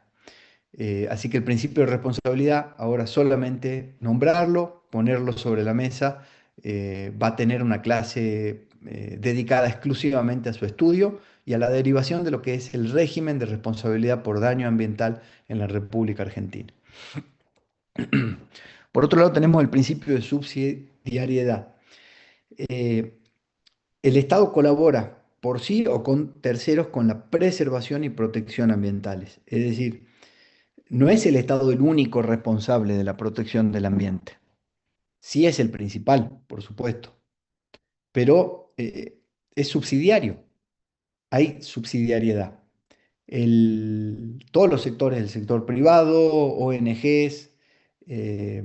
Así que el principio de responsabilidad, ahora solamente nombrarlo, ponerlo sobre la mesa, va a tener una clase dedicada exclusivamente a su estudio y a la derivación de lo que es el régimen de responsabilidad por daño ambiental en la República Argentina. Por otro lado, tenemos el principio de subsidiariedad. Eh, el Estado colabora por sí o con terceros con la preservación y protección ambientales. Es decir, no es el Estado el único responsable de la protección del ambiente. Sí es el principal, por supuesto, pero es subsidiario. Hay subsidiariedad. Todos los sectores, el sector privado, ONGs, eh,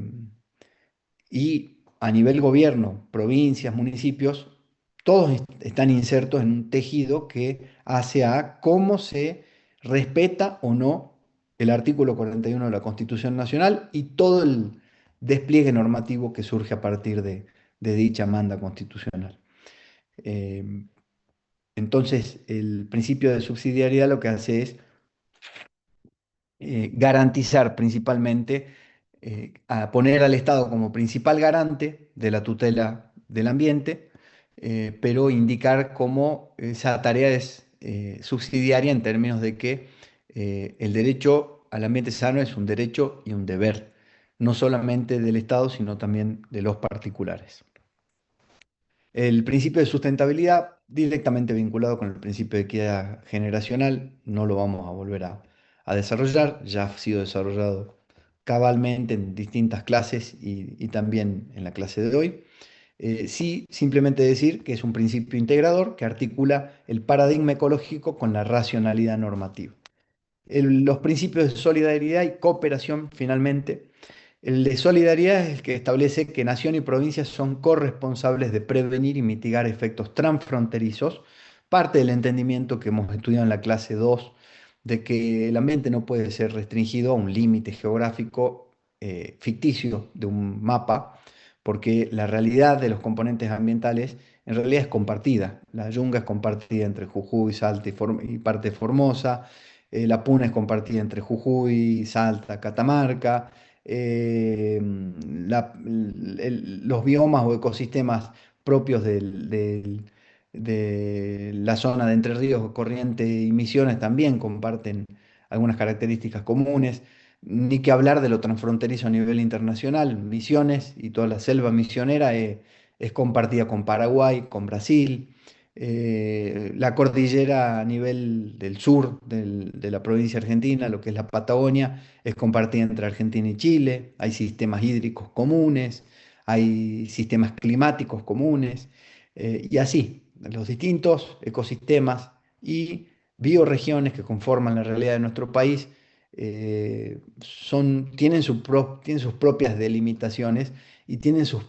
y a nivel gobierno, provincias, municipios, todos están insertos en un tejido que hace a cómo se respeta o no el artículo 41 de la Constitución Nacional y todo el despliegue normativo que surge a partir de dicha manda constitucional. Eh, entonces, el principio de subsidiariedad lo que hace es garantizar principalmente, a poner al Estado como principal garante de la tutela del ambiente, pero indicar cómo esa tarea es subsidiaria en términos de que el derecho al ambiente sano es un derecho y un deber, no solamente del Estado, sino también de los particulares. El principio de sustentabilidad, directamente vinculado con el principio de equidad generacional, no lo vamos a volver a desarrollar, ya ha sido desarrollado cabalmente en distintas clases y también en la clase de hoy. Sí, simplemente decir que es un principio integrador que articula el paradigma ecológico con la racionalidad normativa. Los principios de solidaridad y cooperación, finalmente. El de solidaridad es el que establece que nación y provincia son corresponsables de prevenir y mitigar efectos transfronterizos, parte del entendimiento que hemos estudiado en la clase 2, de que el ambiente no puede ser restringido a un límite geográfico ficticio de un mapa, porque la realidad de los componentes ambientales en realidad es compartida. La Yunga es compartida entre Jujuy, Salta y parte de Formosa, la Puna es compartida entre Jujuy, Salta, Catamarca, los biomas o ecosistemas propios de la zona de Entre Ríos, Corrientes y Misiones también comparten algunas características comunes. Ni que hablar de lo transfronterizo a nivel internacional. Misiones y toda la selva misionera es compartida con Paraguay, con Brasil. La cordillera a nivel del sur de la provincia argentina, lo que es la Patagonia, es compartida entre Argentina y Chile. Hay sistemas hídricos comunes, hay sistemas climáticos comunes, y así, los distintos ecosistemas y bioregiones que conforman la realidad de nuestro país tienen sus propias delimitaciones y tienen sus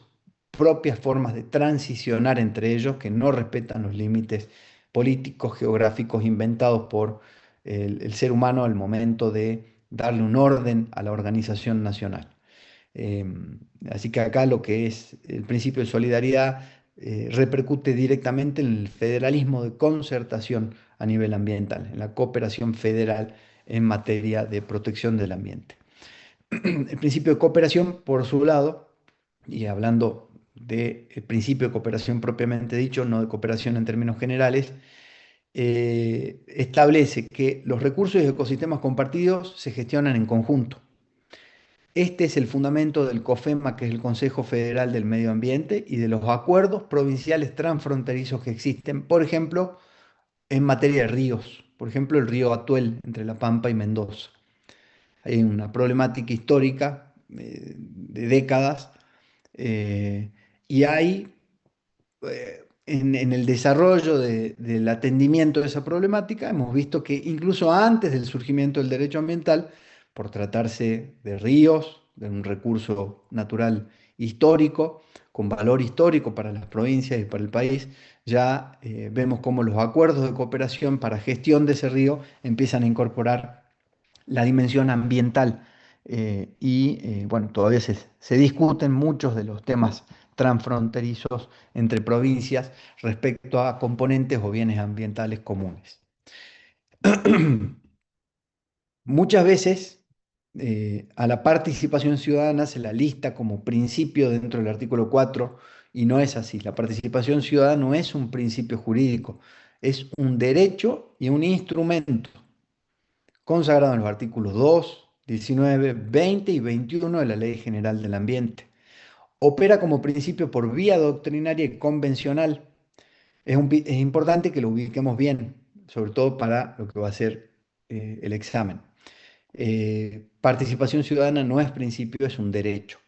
propias formas de transicionar entre ellos que no respetan los límites políticos, geográficos inventados por el ser humano al momento de darle un orden a la organización nacional. Eh, Así que acá lo que es el principio de solidaridad repercute directamente en el federalismo de concertación a nivel ambiental, en la cooperación federal en materia de protección del ambiente. El principio de cooperación, por su lado, y hablando del principio de cooperación propiamente dicho, no de cooperación en términos generales, establece que los recursos y ecosistemas compartidos se gestionan en conjunto. Este es el fundamento del COFEMA, que es el Consejo Federal del Medio Ambiente, y de los acuerdos provinciales transfronterizos que existen, por ejemplo, en materia de ríos, por ejemplo, el río Atuel entre La Pampa y Mendoza. Hay una problemática histórica de décadas, y hay en el desarrollo del atendimiento de esa problemática, hemos visto que incluso antes del surgimiento del derecho ambiental, por tratarse de ríos, de un recurso natural histórico, con valor histórico para las provincias y para el país, ya vemos cómo los acuerdos de cooperación para gestión de ese río empiezan a incorporar la dimensión ambiental. Bueno, todavía se discuten muchos de los temas transfronterizos entre provincias respecto a componentes o bienes ambientales comunes. Muchas veces a la participación ciudadana se la lista como principio dentro del artículo 4 y no es así. La participación ciudadana no es un principio jurídico, es un derecho y un instrumento consagrado en los artículos 2, 19, 20 y 21 de la Ley General del Ambiente. Opera como principio por vía doctrinaria y convencional. Es importante que lo ubiquemos bien, sobre todo para lo que va a ser el examen. Participación ciudadana no es principio, es un derecho.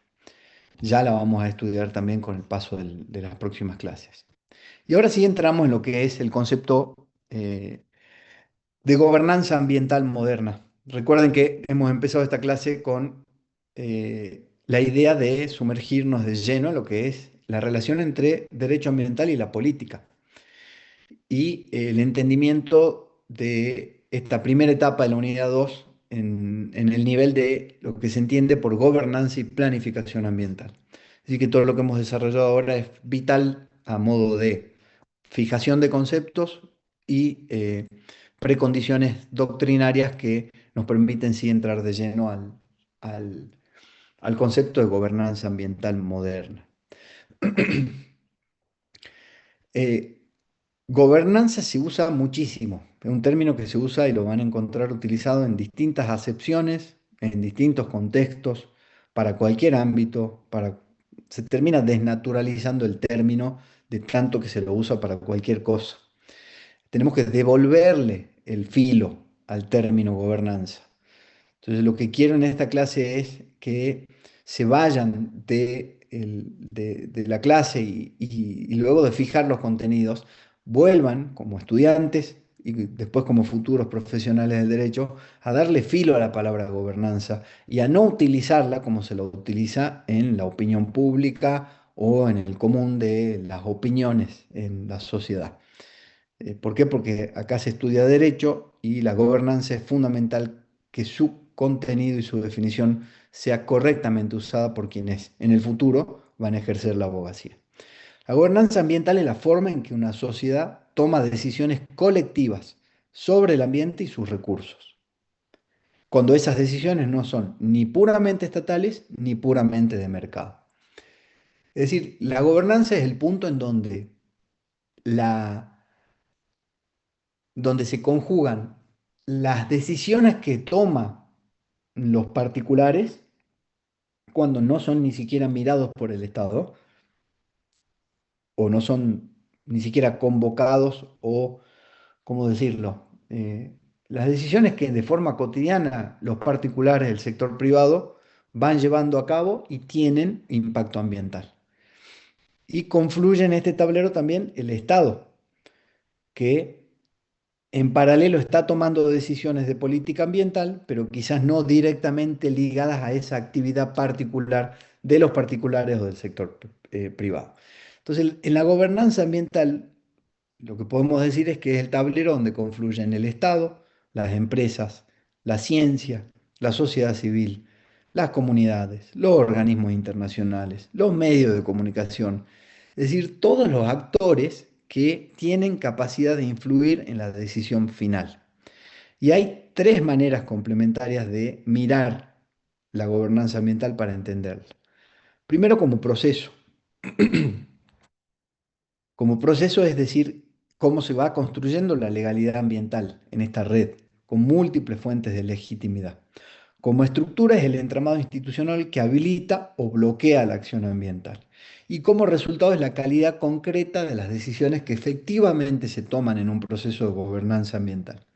Ya la vamos a estudiar también con el paso de las próximas clases. Y ahora sí entramos en lo que es el concepto de gobernanza ambiental moderna. Recuerden que hemos empezado esta clase con la idea de sumergirnos de lleno en lo que es la relación entre derecho ambiental y la política y el entendimiento de esta primera etapa de la unidad 2 en el nivel de lo que se entiende por gobernanza y planificación ambiental. Así que todo lo que hemos desarrollado ahora es vital a modo de fijación de conceptos y precondiciones doctrinarias que nos permiten sí entrar de lleno al, al concepto de gobernanza ambiental moderna. Eh, Gobernanza se usa muchísimo, es un término que se usa y lo van a encontrar utilizado en distintas acepciones, en distintos contextos, para cualquier ámbito, se termina desnaturalizando el término de tanto que se lo usa para cualquier cosa. Tenemos que devolverle el filo al término gobernanza. Entonces, lo que quiero en esta clase es que se vayan de la clase y luego de fijar los contenidos, vuelvan como estudiantes y después como futuros profesionales del derecho a darle filo a la palabra gobernanza y a no utilizarla como se lo utiliza en la opinión pública o en el común de las opiniones en la sociedad. ¿Por qué? Porque acá se estudia derecho y la gobernanza es fundamental que su contenido y su definición sea correctamente usada por quienes en el futuro van a ejercer la abogacía. La gobernanza ambiental es la forma en que una sociedad toma decisiones colectivas sobre el ambiente y sus recursos, cuando esas decisiones no son ni puramente estatales ni puramente de mercado. Es decir, la gobernanza es el punto en la donde se conjugan las decisiones que toma los particulares cuando no son ni siquiera mirados por el Estado o no son ni siquiera convocados o, ¿cómo decirlo? Las decisiones que de forma cotidiana los particulares del sector privado van llevando a cabo y tienen impacto ambiental. Y confluye en este tablero también el Estado, que en paralelo está tomando decisiones de política ambiental, pero quizás no directamente ligadas a esa actividad particular de los particulares o del sector privado. Entonces, en la gobernanza ambiental, lo que podemos decir es que es el tablero donde confluyen el Estado, las empresas, la ciencia, la sociedad civil, las comunidades, los organismos internacionales, los medios de comunicación, es decir, todos los actores que tienen capacidad de influir en la decisión final. Y hay tres maneras complementarias de mirar la gobernanza ambiental para entenderla. Primero, como proceso. Como proceso, es decir, cómo se va construyendo la legalidad ambiental en esta red, con múltiples fuentes de legitimidad. Como estructura es el entramado institucional que habilita o bloquea la acción ambiental. Y como resultado es la calidad concreta de las decisiones que efectivamente se toman en un proceso de gobernanza ambiental.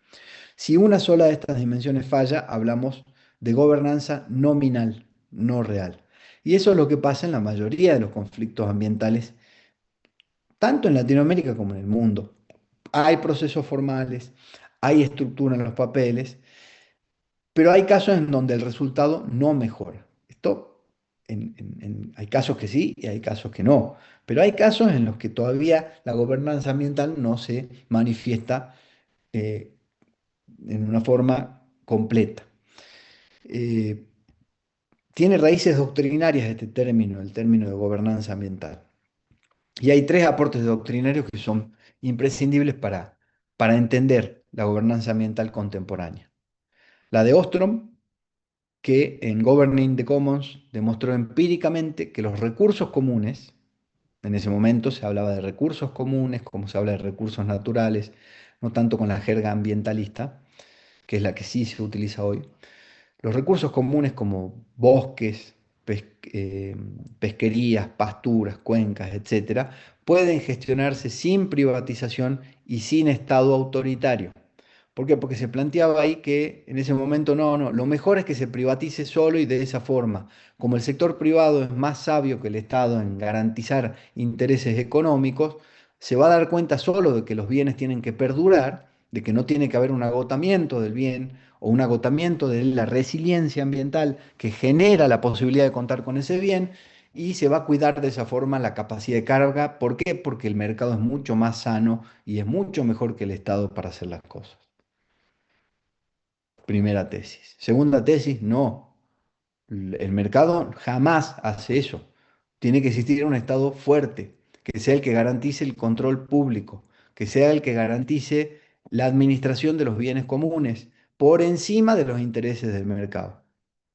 Si una sola de estas dimensiones falla, hablamos de gobernanza nominal, no real. Y eso es lo que pasa en la mayoría de los conflictos ambientales tanto en Latinoamérica como en el mundo. Hay procesos formales, hay estructura en los papeles, pero hay casos en donde el resultado no mejora. Esto, hay casos que sí y hay casos que no, pero hay casos en los que todavía la gobernanza ambiental no se manifiesta eh, en una forma completa. Eh, Tiene raíces doctrinarias este término, el término de gobernanza ambiental. Y hay tres aportes doctrinarios que son imprescindibles para entender la gobernanza ambiental contemporánea. La de Ostrom, que en Governing the Commons demostró empíricamente que los recursos comunes, en ese momento se hablaba de recursos comunes, como se habla de recursos naturales, no tanto con la jerga ambientalista, que es la que sí se utiliza hoy, los recursos comunes como bosques, pesquerías, pasturas, cuencas, etcétera, pueden gestionarse sin privatización y sin Estado autoritario. ¿Por qué? Porque se planteaba ahí que en ese momento no, lo mejor es que se privatice solo y de esa forma. Como el sector privado es más sabio que el Estado en garantizar intereses económicos, se va a dar cuenta solo de que los bienes tienen que perdurar, de que no tiene que haber un agotamiento del bien o un agotamiento de la resiliencia ambiental que genera la posibilidad de contar con ese bien y se va a cuidar de esa forma la capacidad de carga. ¿Por qué? Porque el mercado es mucho más sano y es mucho mejor que el Estado para hacer las cosas. Primera tesis. Segunda tesis, no. El mercado jamás hace eso. Tiene que existir un Estado fuerte, que sea el que garantice el control público, que sea el que garantice la administración de los bienes comunes por encima de los intereses del mercado.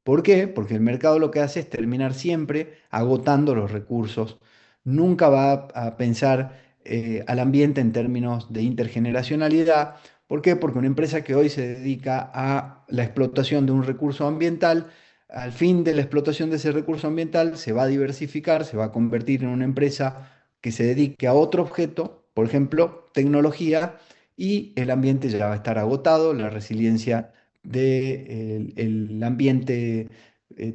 ¿Por qué? Porque el mercado lo que hace es terminar siempre agotando los recursos. Nunca va a pensar al ambiente en términos de intergeneracionalidad. ¿Por qué? Porque una empresa que hoy se dedica a la explotación de un recurso ambiental, al fin de la explotación de ese recurso ambiental, se va a diversificar, se va a convertir en una empresa que se dedique a otro objeto, por ejemplo, tecnología, y el ambiente ya va a estar agotado, la resiliencia del ambiente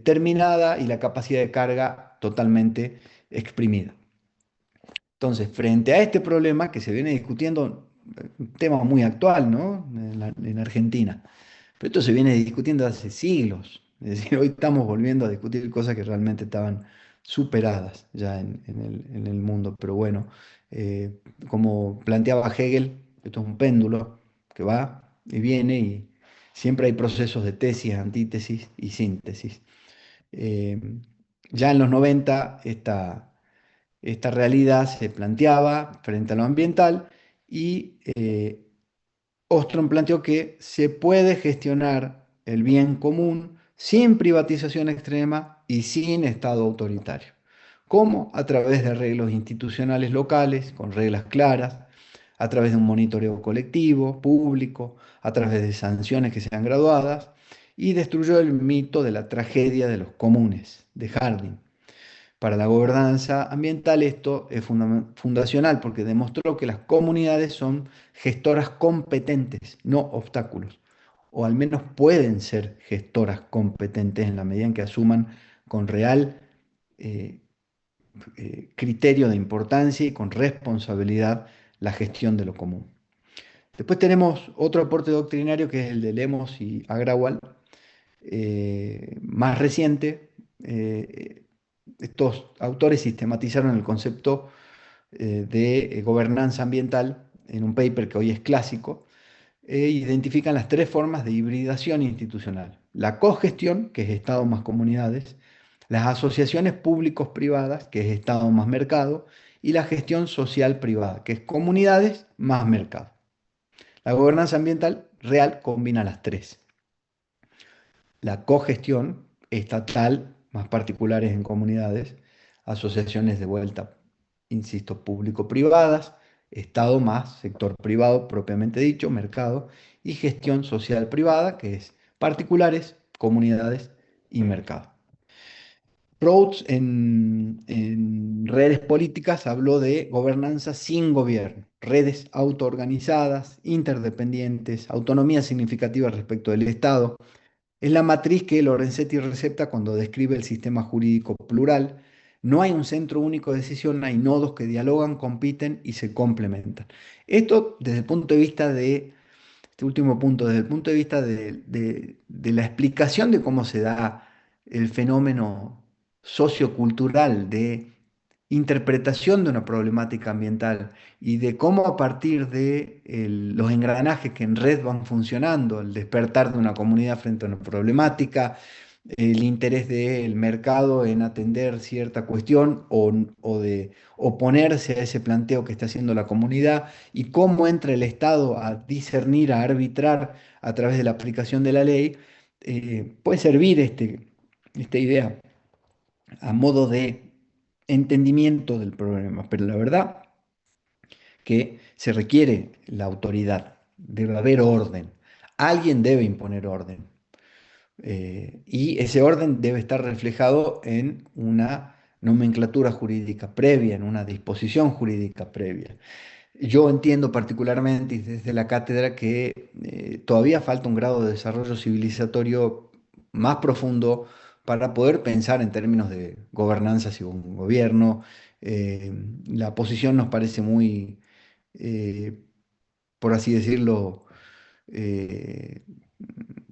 terminada y la capacidad de carga totalmente exprimida. Entonces, frente a este problema que se viene discutiendo, un tema muy actual, ¿no? En Argentina, pero esto se viene discutiendo hace siglos. Es decir, hoy estamos volviendo a discutir cosas que realmente estaban superadas ya en el mundo. Pero bueno, como planteaba Hegel, esto es un péndulo que va y viene y siempre hay procesos de tesis, antítesis y síntesis. Eh, ya en los 90 esta realidad se planteaba frente a lo ambiental y Ostrom planteó que se puede gestionar el bien común sin privatización extrema y sin Estado autoritario. ¿Cómo? A través de arreglos institucionales locales, con reglas claras, a través de un monitoreo colectivo, público, a través de sanciones que sean graduadas y destruyó el mito de la tragedia de los comunes de Harding. Para la gobernanza ambiental esto es fundacional porque demostró que las comunidades son gestoras competentes, no obstáculos, o al menos pueden ser gestoras competentes en la medida en que asuman con real eh, criterio de importancia y con responsabilidad la gestión de lo común. Después tenemos otro aporte doctrinario que es el de Lemos y Agrawal, más reciente. Estos autores sistematizaron el concepto de gobernanza ambiental en un paper que hoy es clásico, identifican las tres formas de hibridación institucional. La cogestión, que es Estado más comunidades, las asociaciones públicos-privadas, que es Estado más mercado, y la gestión social privada, que es comunidades más mercado. La gobernanza ambiental real combina las tres. La cogestión estatal, más particulares en comunidades, asociaciones de vuelta, insisto, público-privadas, Estado más sector privado propiamente dicho, mercado, y gestión social privada, que es particulares, comunidades y mercado. Rhodes en redes políticas habló de gobernanza sin gobierno, redes autoorganizadas, interdependientes, autonomía significativa respecto del Estado. Es la matriz que Lorenzetti recepta cuando describe el sistema jurídico plural. No hay un centro único de decisión, hay nodos que dialogan, compiten y se complementan. Esto desde el punto de vista de, este último punto, desde el punto de vista de la explicación de cómo se da el fenómeno sociocultural de interpretación de una problemática ambiental y de cómo a partir de los engranajes que en red van funcionando, el despertar de una comunidad frente a una problemática, el interés del mercado en atender cierta cuestión o de oponerse a ese planteo que está haciendo la comunidad y cómo entra el Estado a discernir, a arbitrar a través de la aplicación de la ley, puede servir esta idea a modo de entendimiento del problema, pero la verdad que se requiere la autoridad, debe haber orden, alguien debe imponer orden y ese orden debe estar reflejado en una nomenclatura jurídica previa, en una disposición jurídica previa. Yo entiendo particularmente y desde la cátedra que todavía falta un grado de desarrollo civilizatorio más profundo para poder pensar en términos de gobernanza y un gobierno. Eh, la posición nos parece muy, eh, por así decirlo, eh,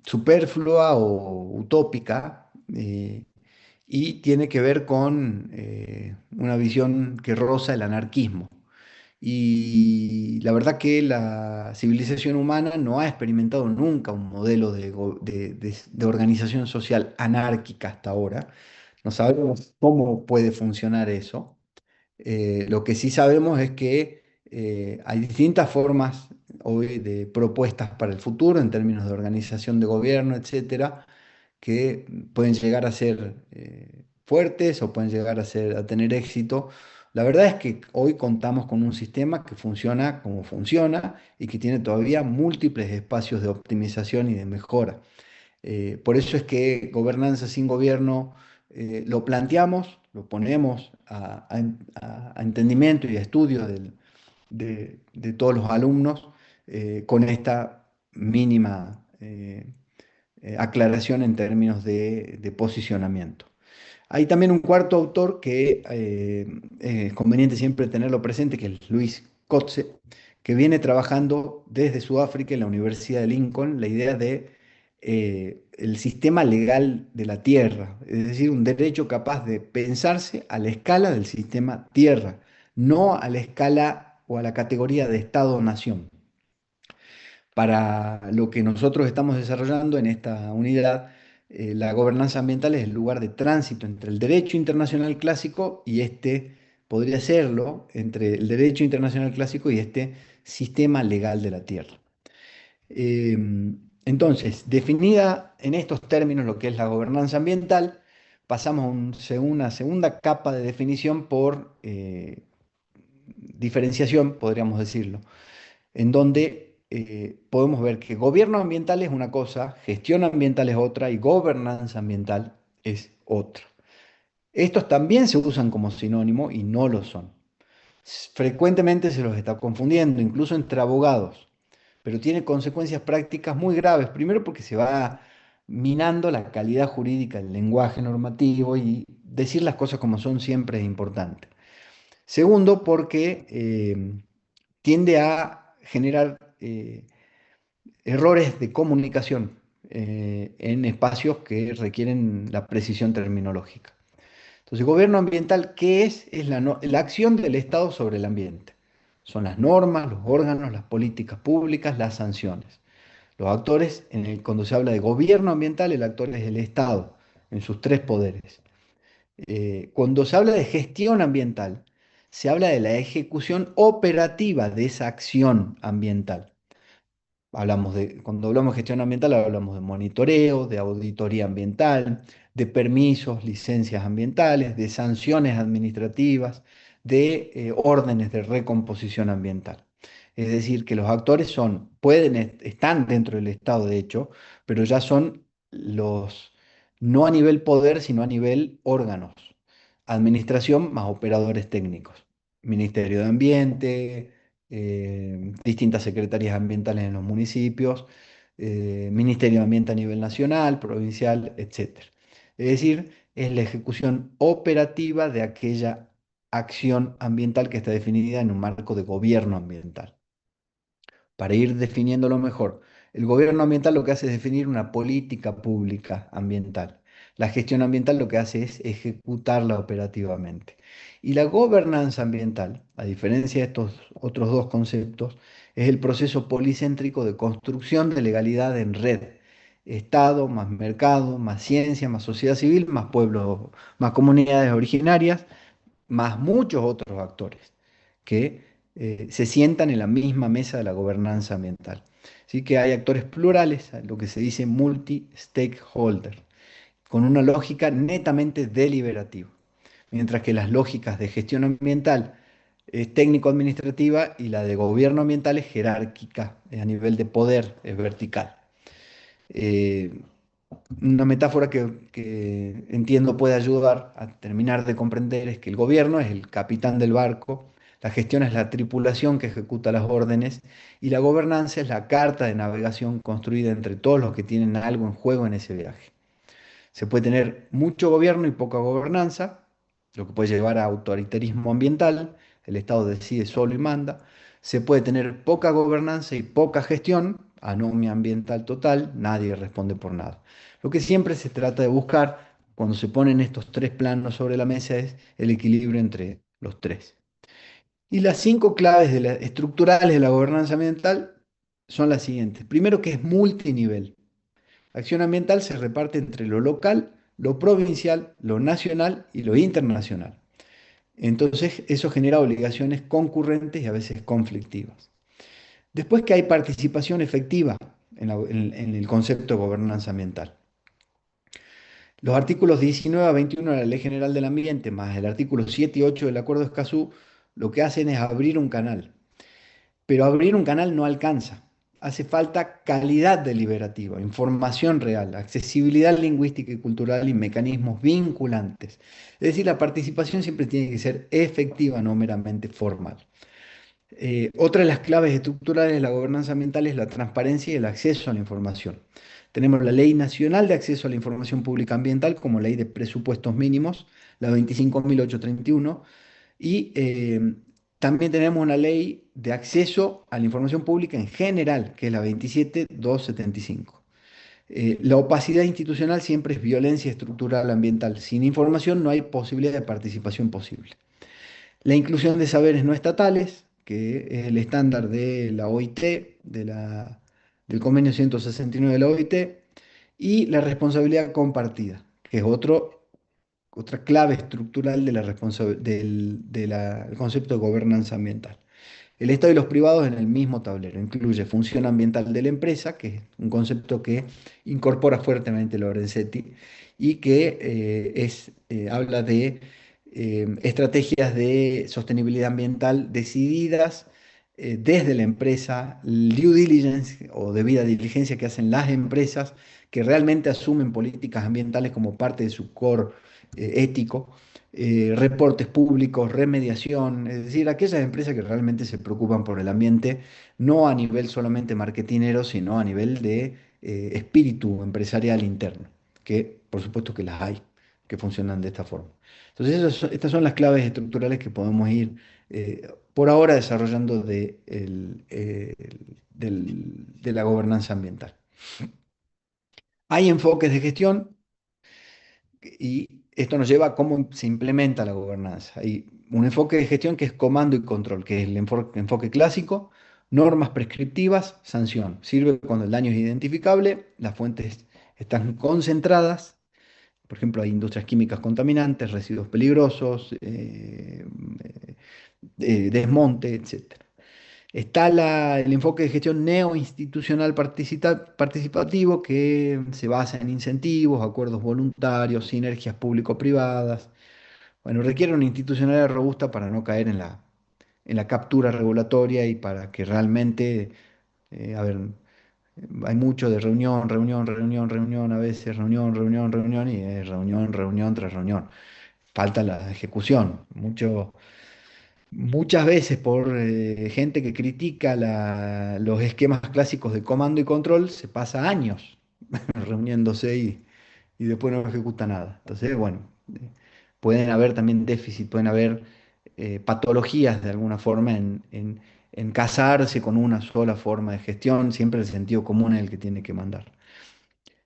superflua o utópica, y tiene que ver con una visión que roza el anarquismo. Y la verdad que la civilización humana no ha experimentado nunca un modelo de organización social anárquica hasta ahora. No sabemos cómo puede funcionar eso. Lo que sí sabemos es que hay distintas formas hoy de propuestas para el futuro en términos de organización de gobierno, etcétera, que pueden llegar a ser fuertes o pueden llegar a tener éxito. La verdad es que hoy contamos con un sistema que funciona como funciona y que tiene todavía múltiples espacios de optimización y de mejora. Por eso es que gobernanza sin gobierno lo planteamos, lo ponemos a entendimiento y a estudio de todos los alumnos con esta mínima aclaración en términos de posicionamiento. Hay también un cuarto autor que es conveniente siempre tenerlo presente, que es Luis Kotze, que viene trabajando desde Sudáfrica en la Universidad de Lincoln la idea de el sistema legal de la tierra, es decir, un derecho capaz de pensarse a la escala del sistema tierra, no a la escala o a la categoría de Estado-nación. Para lo que nosotros estamos desarrollando en esta unidad, la gobernanza ambiental es el lugar de tránsito entre el derecho internacional clásico y este, podría serlo, entre el derecho internacional clásico y este sistema legal de la tierra. Eh, entonces, definida en estos términos lo que es la gobernanza ambiental, pasamos a una segunda capa de definición por diferenciación, podríamos decirlo, en donde podemos ver que gobierno ambiental es una cosa, gestión ambiental es otra y gobernanza ambiental es otra. Estos también se usan como sinónimo y no lo son. Frecuentemente se los está confundiendo, incluso entre abogados, pero tiene consecuencias prácticas muy graves. Primero porque se va minando la calidad jurídica del lenguaje normativo y decir las cosas como son siempre es importante. Segundo, porque tiende a generar errores de comunicación en espacios que requieren la precisión terminológica. Entonces, gobierno ambiental, ¿qué es? Es la acción del Estado sobre el ambiente. Son las normas, los órganos, las políticas públicas, las sanciones. Los actores, cuando se habla de gobierno ambiental, el actor es el Estado, en sus tres poderes. Cuando se habla de gestión ambiental, se habla de la ejecución operativa de esa acción ambiental. Cuando hablamos de gestión ambiental, hablamos de monitoreo, de auditoría ambiental, de permisos, licencias ambientales, de sanciones administrativas, de órdenes de recomposición ambiental. Es decir, que los actores están dentro del Estado, de hecho, pero ya son no a nivel poder, sino a nivel órganos. Administración más operadores técnicos. Ministerio de Ambiente, distintas secretarías ambientales en los municipios, Ministerio de Ambiente a nivel nacional, provincial, etcétera. Es decir, es la ejecución operativa de aquella acción ambiental que está definida en un marco de gobierno ambiental. Para ir definiéndolo mejor, el gobierno ambiental lo que hace es definir una política pública ambiental. La gestión ambiental lo que hace es ejecutarla operativamente. Y la gobernanza ambiental, a diferencia de estos otros dos conceptos, es el proceso policéntrico de construcción de legalidad en red. Estado, más mercado, más ciencia, más sociedad civil, más pueblos, más comunidades originarias, más muchos otros actores que se sientan en la misma mesa de la gobernanza ambiental. Así que hay actores plurales, lo que se dice multi-stakeholder, con una lógica netamente deliberativa, mientras que las lógicas de gestión ambiental es técnico-administrativa y la de gobierno ambiental es jerárquica, es a nivel de poder, es vertical. Eh, una metáfora que entiendo puede ayudar a terminar de comprender es que el gobierno es el capitán del barco, la gestión es la tripulación que ejecuta las órdenes y la gobernanza es la carta de navegación construida entre todos los que tienen algo en juego en ese viaje. Se puede tener mucho gobierno y poca gobernanza, lo que puede llevar a autoritarismo ambiental, el Estado decide solo y manda. Se puede tener poca gobernanza y poca gestión, anomia ambiental total, nadie responde por nada. Lo que siempre se trata de buscar cuando se ponen estos tres planos sobre la mesa es el equilibrio entre los tres. Y las cinco claves estructurales de la gobernanza ambiental son las siguientes. Primero, que es multinivel. La acción ambiental se reparte entre lo local, lo provincial, lo nacional y lo internacional. Entonces, eso genera obligaciones concurrentes y a veces conflictivas. Después que hay participación efectiva en el concepto de gobernanza ambiental. Los artículos 19 a 21 de la Ley General del Ambiente, más el artículo 7 y 8 del Acuerdo de Escazú, lo que hacen es abrir un canal. Pero abrir un canal no alcanza. Hace falta calidad deliberativa, información real, accesibilidad lingüística y cultural y mecanismos vinculantes. Es decir, la participación siempre tiene que ser efectiva, no meramente formal. Otra de las claves estructurales de la gobernanza ambiental es la transparencia y el acceso a la información. Tenemos la Ley Nacional de Acceso a la Información Pública Ambiental como ley de presupuestos mínimos, la 25.831, y también tenemos una ley de acceso a la información pública en general, que es la 27.275. La opacidad institucional siempre es violencia estructural ambiental. Sin información no hay posibilidad de participación posible. La inclusión de saberes no estatales, que es el estándar de la OIT, del convenio 169 de la OIT, y la responsabilidad compartida, que es otra clave estructural de del concepto de gobernanza ambiental. El Estado y los privados en el mismo tablero. Incluye función ambiental de la empresa, que es un concepto que incorpora fuertemente Lorenzetti y que habla de estrategias de sostenibilidad ambiental decididas desde la empresa, el due diligence o debida diligencia que hacen las empresas que realmente asumen políticas ambientales como parte de su core ético, reportes públicos, remediación, es decir, aquellas empresas que realmente se preocupan por el ambiente, no a nivel solamente marketinero, sino a nivel de espíritu empresarial interno, que por supuesto que las hay, que funcionan de esta forma. Entonces, estas son las claves estructurales que podemos ir por ahora desarrollando de la gobernanza ambiental. Hay enfoques de gestión y esto nos lleva a cómo se implementa la gobernanza. Hay un enfoque de gestión que es comando y control, que es el enfoque clásico, normas prescriptivas, sanción. Sirve cuando el daño es identificable, las fuentes están concentradas. Por ejemplo, hay industrias químicas contaminantes, residuos peligrosos, desmonte, etc. Está el enfoque de gestión neoinstitucional participativo que se basa en incentivos, acuerdos voluntarios, sinergias público-privadas. Bueno, requiere una institucionalidad robusta para no caer en la captura regulatoria y para que realmente, a ver, hay mucho de reunión, reunión, reunión, reunión, a veces reunión, reunión, reunión y es reunión, reunión tras reunión. Falta la ejecución, muchas veces por gente que critica los esquemas clásicos de comando y control, se pasa años reuniéndose y después no ejecuta nada. Entonces, bueno, pueden haber también déficit, pueden haber patologías de alguna forma en casarse con una sola forma de gestión, siempre el sentido común es el que tiene que mandar.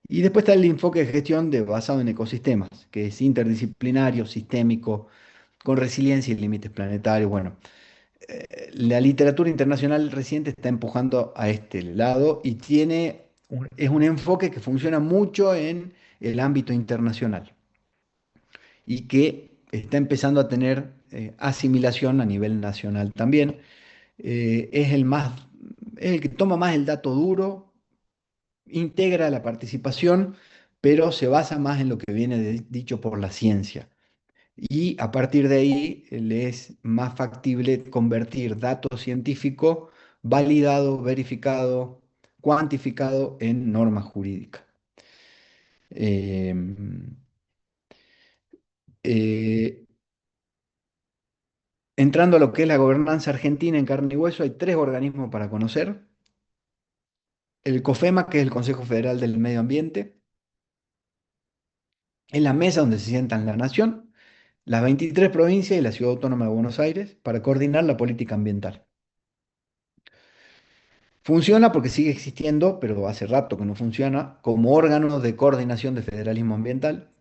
Y después está el enfoque de gestión basado en ecosistemas, que es interdisciplinario, sistémico, con resiliencia y límites planetarios. Bueno, la literatura internacional reciente está empujando a este lado y es un enfoque que funciona mucho en el ámbito internacional y que está empezando a tener asimilación a nivel nacional también. Es es el que toma más el dato duro, integra la participación, pero se basa más en lo que viene dicho por la ciencia. Y a partir de ahí le es más factible convertir dato científico validado, verificado, cuantificado en norma jurídica. Eh, eh, Entrando a lo que es la gobernanza argentina en carne y hueso, hay tres organismos para conocer. El COFEMA, que es el Consejo Federal del Medio Ambiente, es la mesa donde se sientan la nación, las 23 provincias y la Ciudad Autónoma de Buenos Aires para coordinar la política ambiental. Funciona porque sigue existiendo, pero hace rato que no funciona, como órgano de coordinación de federalismo ambiental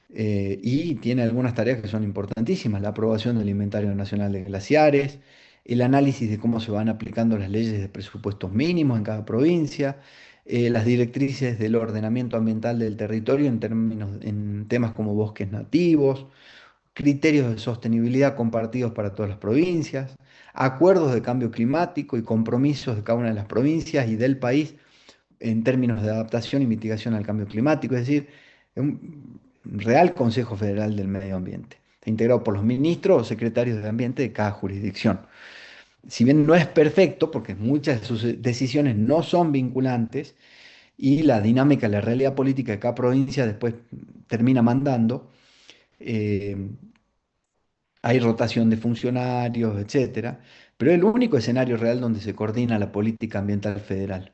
y tiene algunas tareas que son importantísimas, la aprobación del Inventario Nacional de Glaciares, el análisis de cómo se van aplicando las leyes de presupuestos mínimos en cada provincia, las directrices del ordenamiento ambiental del territorio en temas como bosques nativos, criterios de sostenibilidad compartidos para todas las provincias, acuerdos de cambio climático y compromisos de cada una de las provincias y del país en términos de adaptación y mitigación al cambio climático, es decir, un Real Consejo Federal del Medio Ambiente, integrado por los ministros o secretarios de ambiente de cada jurisdicción. Si bien no es perfecto, porque muchas de sus decisiones no son vinculantes y la dinámica, la realidad política de cada provincia después termina mandando, eh, hay rotación de funcionarios, etcétera, pero es el único escenario real donde se coordina la política ambiental federal.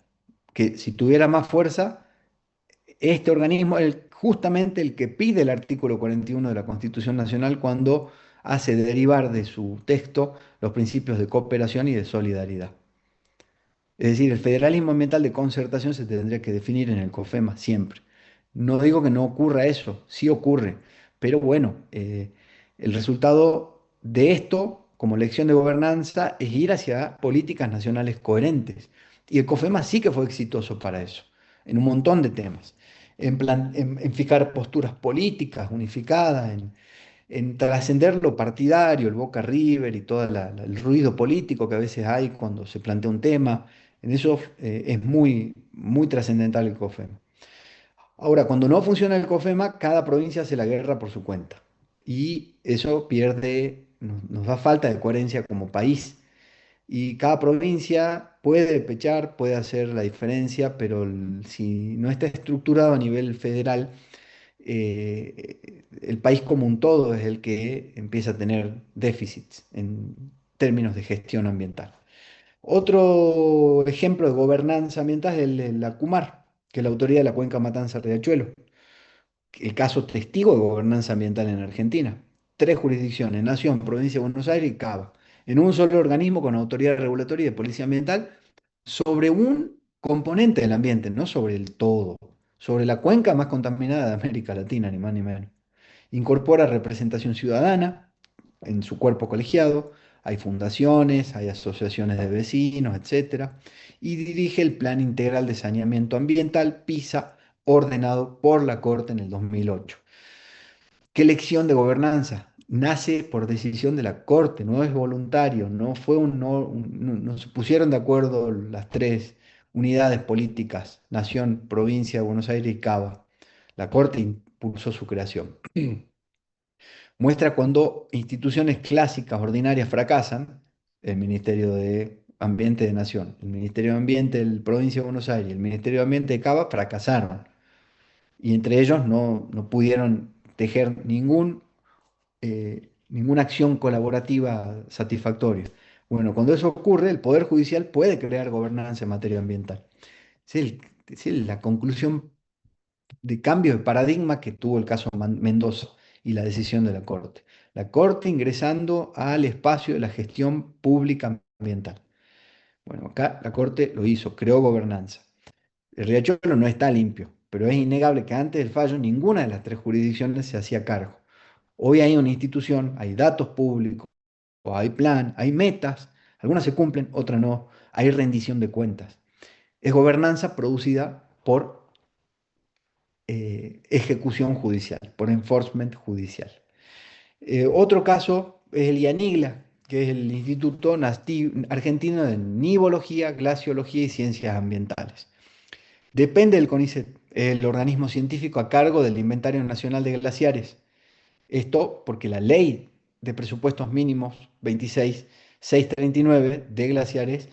Que si tuviera más fuerza, este organismo es justamente el que pide el artículo 41 de la Constitución Nacional cuando hace derivar de su texto los principios de cooperación y de solidaridad. Es decir, el federalismo ambiental de concertación se tendría que definir en el COFEMA siempre. No digo que no ocurra eso, sí ocurre, pero bueno, el resultado de esto, como lección de gobernanza, es ir hacia políticas nacionales coherentes. Y el COFEMA sí que fue exitoso para eso, en un montón de temas, en fijar posturas políticas unificadas, en trascender lo partidario, el Boca River y todo el ruido político que a veces hay cuando se plantea un tema. En eso es muy trascendental el COFEMA. Ahora, cuando no funciona el COFEMA, cada provincia hace la guerra por su cuenta. Y eso nos da falta de coherencia como país. Y cada provincia puede pechar, puede hacer la diferencia, pero si no está estructurado a nivel federal, el país como un todo es el que empieza a tener déficits en términos de gestión ambiental. Otro ejemplo de gobernanza ambiental es la CUMAR, que es la Autoridad de la Cuenca Matanza-Riachuelo, el caso testigo de gobernanza ambiental en Argentina. Tres jurisdicciones: Nación, Provincia de Buenos Aires y Cava, en un solo organismo con autoridad regulatoria y de policía ambiental sobre un componente del ambiente, no sobre el todo, sobre la cuenca más contaminada de América Latina, ni más ni menos. Incorpora representación ciudadana en su cuerpo colegiado, hay fundaciones, hay asociaciones de vecinos, etcétera, y dirige el Plan Integral de Saneamiento Ambiental, PISA, ordenado por la Corte en el 2008. ¿Qué lección de gobernanza? Nace por decisión de la Corte, no es voluntario, no fue no se pusieron de acuerdo las tres unidades políticas, Nación, Provincia, Buenos Aires y Cava. La Corte impulsó su creación. Muestra cuando instituciones clásicas ordinarias fracasan: el Ministerio de Ambiente de Nación, el Ministerio de Ambiente de la Provincia de Buenos Aires, el Ministerio de Ambiente de Cava fracasaron. Y entre ellos no pudieron tejer ninguna acción colaborativa satisfactoria. Bueno, cuando eso ocurre, el Poder Judicial puede crear gobernanza en materia ambiental. Es la conclusión de cambio de paradigma que tuvo el caso Mendoza y la decisión de la Corte. La Corte ingresando al espacio de la gestión pública ambiental. Bueno, acá la Corte lo hizo, creó gobernanza. El riachuelo no está limpio, pero es innegable que antes del fallo ninguna de las tres jurisdicciones se hacía cargo. Hoy hay una institución, hay datos públicos, hay plan, hay metas, algunas se cumplen, otras no, hay rendición de cuentas. Es gobernanza producida por ejecución judicial, por enforcement judicial. Otro caso es el IANIGLA, que es el Instituto Argentino de Nivología, Glaciología y Ciencias Ambientales. Depende del CONICET, el organismo científico a cargo del Inventario Nacional de Glaciares. Esto porque la ley de presupuestos mínimos 26.639 de glaciares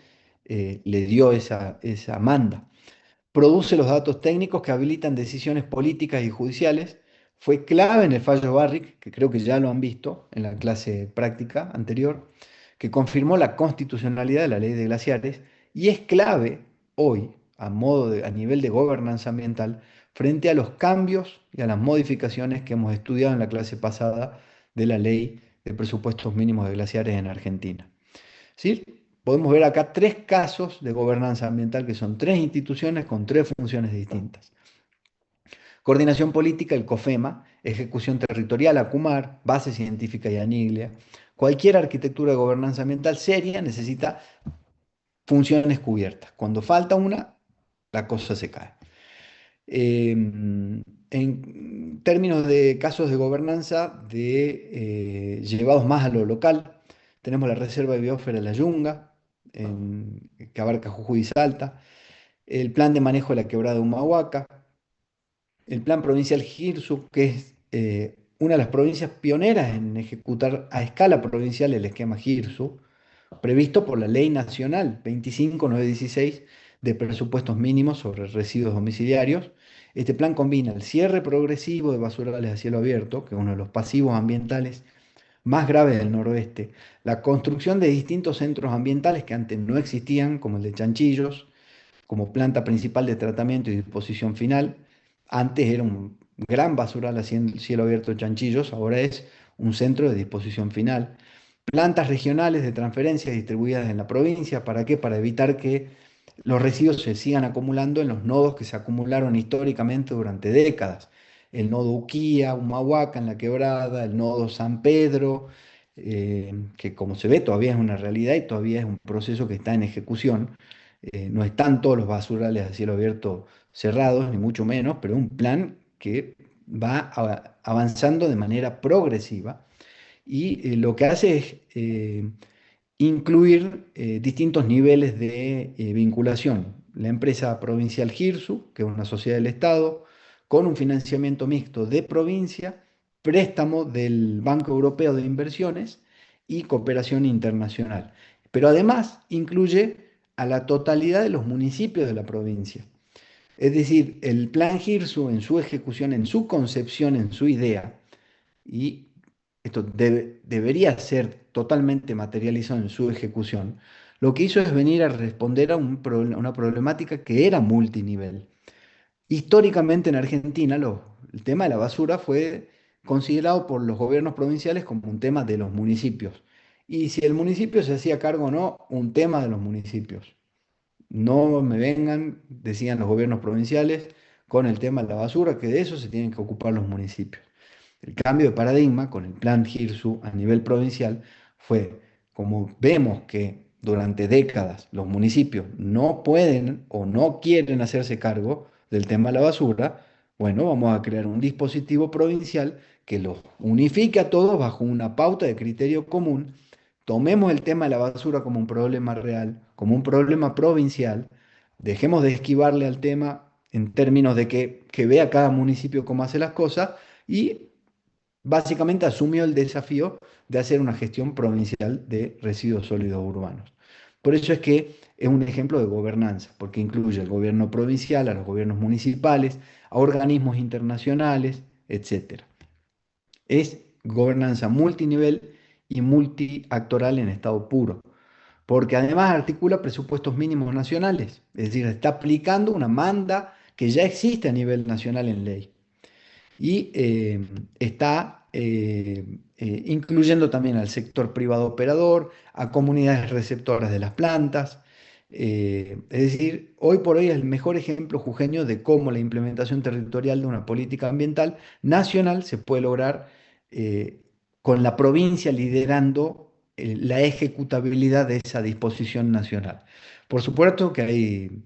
le dio esa manda. Produce los datos técnicos que habilitan decisiones políticas y judiciales. Fue clave en el fallo Barrick, que creo que ya lo han visto en la clase práctica anterior, que confirmó la constitucionalidad de la ley de glaciares, y es clave hoy, a nivel de gobernanza ambiental, frente a los cambios y a las modificaciones que hemos estudiado en la clase pasada de la ley de presupuestos mínimos de glaciares en Argentina. ¿Sí? Podemos ver acá tres casos de gobernanza ambiental que son tres instituciones con tres funciones distintas. Coordinación política, el COFEMA; ejecución territorial, ACUMAR; base científica y ANIGLIA. Cualquier arquitectura de gobernanza ambiental seria necesita funciones cubiertas. Cuando falta una, la cosa se cae. En términos de casos de gobernanza llevados más a lo local, tenemos la Reserva de Biosfera de La Yunga, que abarca Jujuy y Salta; el Plan de Manejo de la Quebrada de Humahuaca; el Plan Provincial GIRSU, que es una de las provincias pioneras en ejecutar a escala provincial el esquema GIRSU, previsto por la Ley Nacional 25916 de Presupuestos Mínimos sobre Residuos Domiciliarios. Este plan combina el cierre progresivo de basurales a cielo abierto, que es uno de los pasivos ambientales más graves del noroeste; la construcción de distintos centros ambientales que antes no existían, como el de Chanchillos, como planta principal de tratamiento y disposición final. Antes era un gran basural a cielo abierto de Chanchillos, ahora es un centro de disposición final. Plantas regionales de transferencia distribuidas en la provincia. ¿Para qué? Para evitar que los residuos se sigan acumulando en los nodos que se acumularon históricamente durante décadas. El nodo Uquía, Humahuaca en la Quebrada, el nodo San Pedro, que como se ve todavía es una realidad y todavía es un proceso que está en ejecución. No están todos los basurales a cielo abierto cerrados, ni mucho menos, pero un plan que va avanzando de manera progresiva, y lo que hace es incluir distintos niveles de vinculación. La empresa provincial GIRSU, que es una sociedad del Estado, con un financiamiento mixto de provincia, préstamo del Banco Europeo de Inversiones y cooperación internacional. pero además incluye a la totalidad de los municipios de la provincia. Es decir, el plan GIRSU en su ejecución, en su concepción, en su idea, y esto debería ser totalmente materializado en su ejecución, lo que hizo es venir a responder a una problemática que era multinivel. Históricamente en Argentina el tema de la basura fue considerado por los gobiernos provinciales como un tema de los municipios. Y si el municipio se hacía cargo o no, un tema de los municipios. No me vengan, decían los gobiernos provinciales, con el tema de la basura, que de eso se tienen que ocupar los municipios. El cambio de paradigma con el plan GIRSU a nivel provincial fue, como vemos que durante décadas los municipios no pueden o no quieren hacerse cargo del tema de la basura, bueno, vamos a crear un dispositivo provincial que los unifique a todos bajo una pauta de criterio común. Tomemos el tema de la basura como un problema real, como un problema provincial, dejemos de esquivarle al tema en términos de que vea cada municipio cómo hace las cosas y básicamente asumió el desafío de hacer una gestión provincial de residuos sólidos urbanos. Por eso es que es un ejemplo de gobernanza, porque incluye al gobierno provincial, a los gobiernos municipales, a organismos internacionales, etcétera. Es gobernanza multinivel y multiactoral en estado puro, porque además articula presupuestos mínimos nacionales, es decir, está aplicando una manda que ya existe a nivel nacional en ley y está incluyendo también al sector privado operador, a comunidades receptoras de las plantas. Es decir, hoy por hoy es el mejor ejemplo jujeño de cómo la implementación territorial de una política ambiental nacional se puede lograr eh, con la provincia liderando la ejecutabilidad de esa disposición nacional. Por supuesto que hay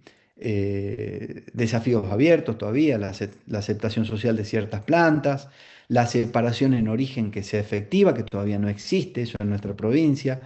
desafíos abiertos todavía, la aceptación social de ciertas plantas, la separación en origen que sea efectiva, que todavía no existe, eso en nuestra provincia,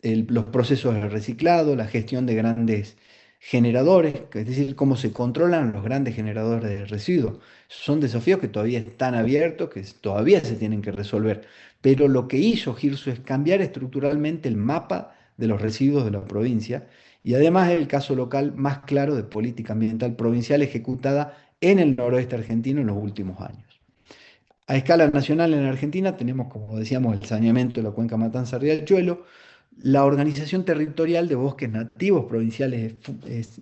los procesos de reciclado, la gestión de grandes generadores, es decir, cómo se controlan los grandes generadores de residuos. Son desafíos que todavía están abiertos, que todavía se tienen que resolver. Pero lo que hizo Girso es cambiar estructuralmente el mapa de los residuos de la provincia y además es el caso local más claro de política ambiental provincial ejecutada en el noroeste argentino en los últimos años. A escala nacional en Argentina tenemos, como decíamos, el saneamiento de la cuenca Matanza-Riachuelo, la organización territorial de bosques nativos provinciales es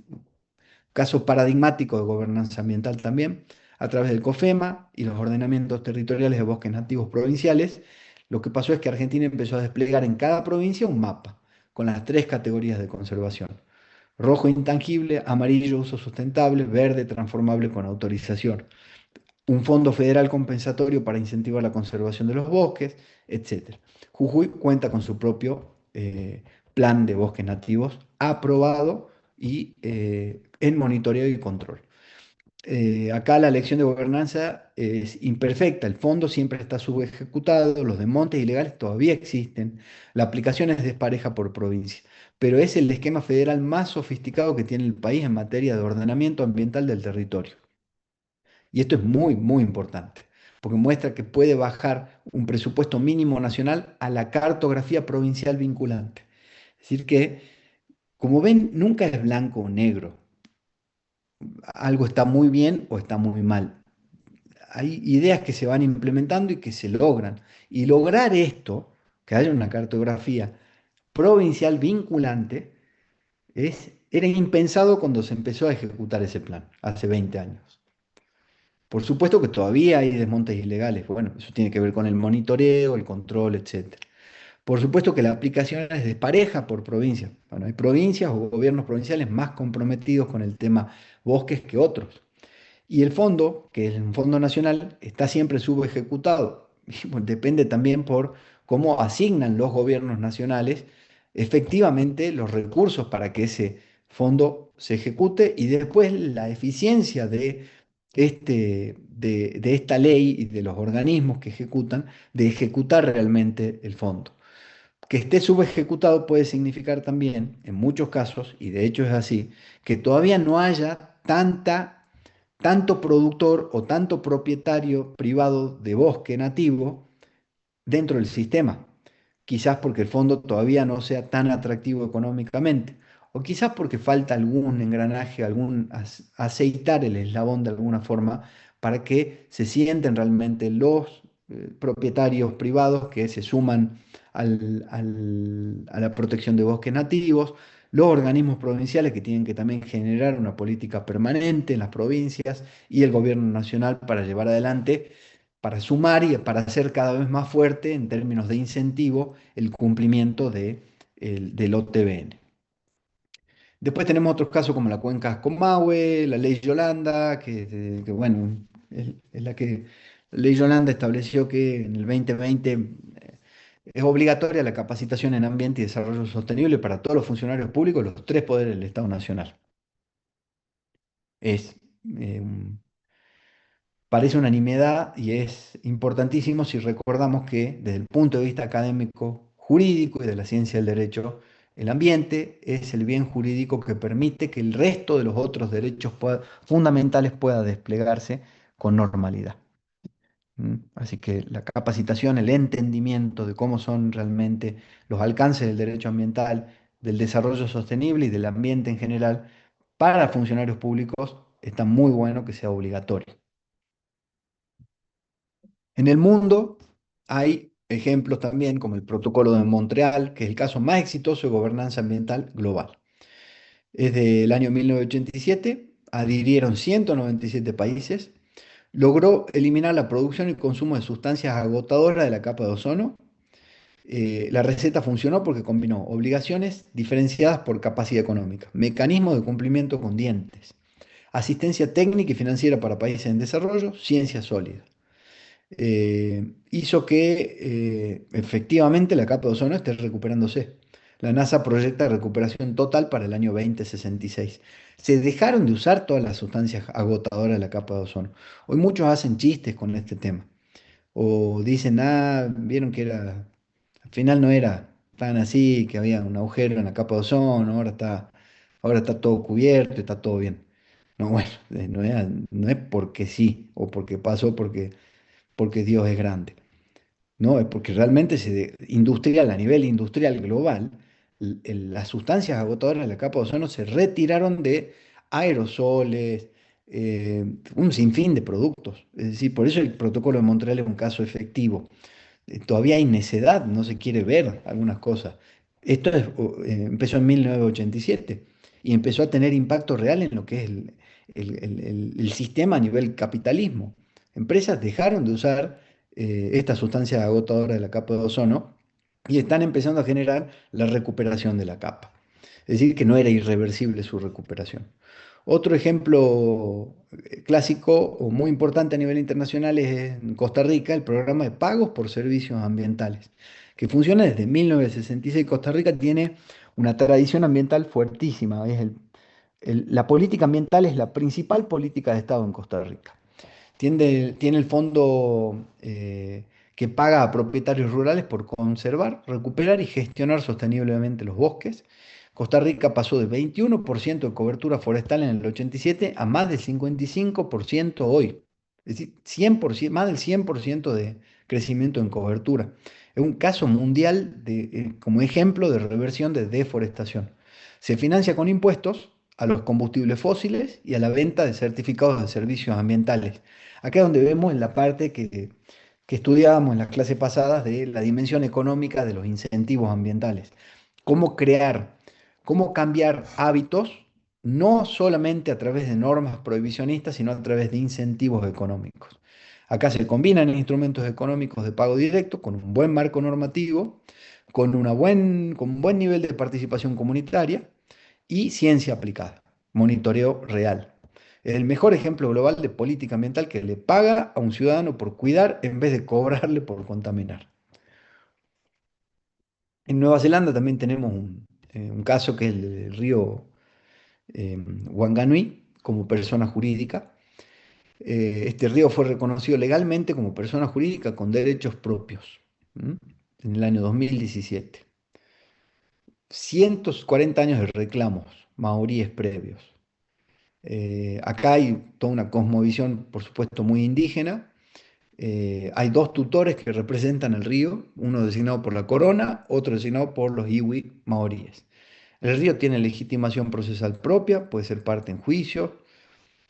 caso paradigmático de gobernanza ambiental también, a través del COFEMA y los ordenamientos territoriales de bosques nativos provinciales. Lo que pasó es que Argentina empezó a desplegar en cada provincia un mapa con las tres categorías de conservación. Rojo intangible, amarillo uso sustentable, verde transformable con autorización. Un fondo federal compensatorio para incentivar la conservación de los bosques, etc. Jujuy cuenta con su propio plan de bosques nativos aprobado y en monitoreo y control. Acá la elección de gobernanza es imperfecta, el fondo siempre está subejecutado, los desmontes ilegales todavía existen, la aplicación es despareja por provincia, pero es el esquema federal más sofisticado que tiene el país en materia de ordenamiento ambiental del territorio. Y esto es muy, muy importante, porque muestra que puede bajar un presupuesto mínimo nacional a la cartografía provincial vinculante. Es decir, que, como ven, nunca es blanco o negro. Algo está muy bien o está muy mal. Hay ideas que se van implementando y que se logran. Y lograr esto, que haya una cartografía provincial vinculante, era impensado cuando se empezó a ejecutar ese plan, hace 20 años. Por supuesto que todavía hay desmontes ilegales, bueno, eso tiene que ver con el monitoreo, el control, etcétera. Por supuesto que la aplicación es despareja por provincia. Bueno, hay provincias o gobiernos provinciales más comprometidos con el tema bosques que otros. Y el fondo, que es un fondo nacional, está siempre subejecutado. Y, bueno, depende también por cómo asignan los gobiernos nacionales efectivamente los recursos para que ese fondo se ejecute y después la eficiencia de esta ley y de los organismos que ejecutan, de ejecutar realmente el fondo. Que esté subejecutado puede significar también, en muchos casos, y de hecho es así, que todavía no haya tanto productor o tanto propietario privado de bosque nativo dentro del sistema. quizás porque el fondo todavía no sea tan atractivo económicamente, o quizás porque falta algún engranaje, algún aceitar el eslabón de alguna forma para que se sienten realmente los propietarios privados que se suman a la protección de bosques nativos, los organismos provinciales que tienen que también generar una política permanente en las provincias y el gobierno nacional para llevar adelante, para sumar y para hacer cada vez más fuerte en términos de incentivo el cumplimiento del OTBN. Después tenemos otros casos como la cuenca Comahue, la ley Yolanda, bueno, es la ley Yolanda estableció que en el 2020 es obligatoria la capacitación en ambiente y desarrollo sostenible para todos los funcionarios públicos, los tres poderes del Estado Nacional. Es, eh, un- Parece una nimiedad y es importantísimo si recordamos que desde el punto de vista académico, jurídico y de la ciencia del derecho, el ambiente es el bien jurídico que permite que el resto de los otros derechos fundamentales pueda desplegarse con normalidad. Así que la capacitación, el entendimiento de cómo son realmente los alcances del derecho ambiental, del desarrollo sostenible y del ambiente en general, para funcionarios públicos está muy bueno que sea obligatorio. En el mundo hay ejemplos también como el Protocolo de Montreal, que es el caso más exitoso de gobernanza ambiental global. Es del año 1987, adhirieron 197 países, logró eliminar la producción y consumo de sustancias agotadoras de la capa de ozono. La receta funcionó porque combinó obligaciones diferenciadas por capacidad económica, mecanismos de cumplimiento con dientes, asistencia técnica y financiera para países en desarrollo, ciencia sólida. Hizo que efectivamente la capa de ozono esté recuperándose. La NASA proyecta recuperación total para el año 2066. Se dejaron de usar todas las sustancias agotadoras de la capa de ozono. Hoy muchos hacen chistes con este tema. O dicen, vieron que al final no era tan así, que había un agujero en la capa de ozono, ahora está todo cubierto, está todo bien. No, bueno, no es porque sí, o porque pasó, porque Dios es grande. No, es porque realmente industrial, a nivel industrial global, las sustancias agotadoras de la capa de ozono se retiraron de aerosoles, un sinfín de productos. Es decir, por eso el protocolo de Montreal es un caso efectivo. Todavía hay necedad, no se quiere ver algunas cosas. Empezó en 1987 y empezó a tener impacto real en lo que es el sistema a nivel capitalismo. Empresas dejaron de usar esta sustancia agotadora de la capa de ozono y están empezando a generar la recuperación de la capa. Es decir, que no era irreversible su recuperación. Otro ejemplo clásico o muy importante a nivel internacional es en Costa Rica el programa de pagos por servicios ambientales, que funciona desde 1966. Costa Rica tiene una tradición ambiental fuertísima. La política ambiental es la principal política de Estado en Costa Rica. Tiene el fondo que paga a propietarios rurales por conservar, recuperar y gestionar sosteniblemente los bosques. Costa Rica pasó de 21% de cobertura forestal en el 87 a más del 55% hoy. Es decir, 100%, más del 100% de crecimiento en cobertura. Es un caso mundial como ejemplo de reversión de deforestación. Se financia con impuestos a los combustibles fósiles y a la venta de certificados de servicios ambientales. Acá es donde vemos en la parte que estudiábamos en las clases pasadas de la dimensión económica de los incentivos ambientales. Cómo crear, cómo cambiar hábitos, no solamente a través de normas prohibicionistas, sino a través de incentivos económicos. Acá se combinan instrumentos económicos de pago directo con un buen marco normativo, con un buen nivel de participación comunitaria y ciencia aplicada, monitoreo real. Es el mejor ejemplo global de política ambiental que le paga a un ciudadano por cuidar en vez de cobrarle por contaminar. En Nueva Zelanda también tenemos un caso que es el del río Wanganui como persona jurídica. Este río fue reconocido legalmente como persona jurídica con derechos propios, ¿m? En el año 2017. 140 años de reclamos maoríes previos. Acá hay toda una cosmovisión, por supuesto, muy indígena, Hay dos tutores que representan el río, uno designado por la corona, otro designado por los iwi maoríes. El río tiene legitimación procesal propia, puede ser parte en juicio.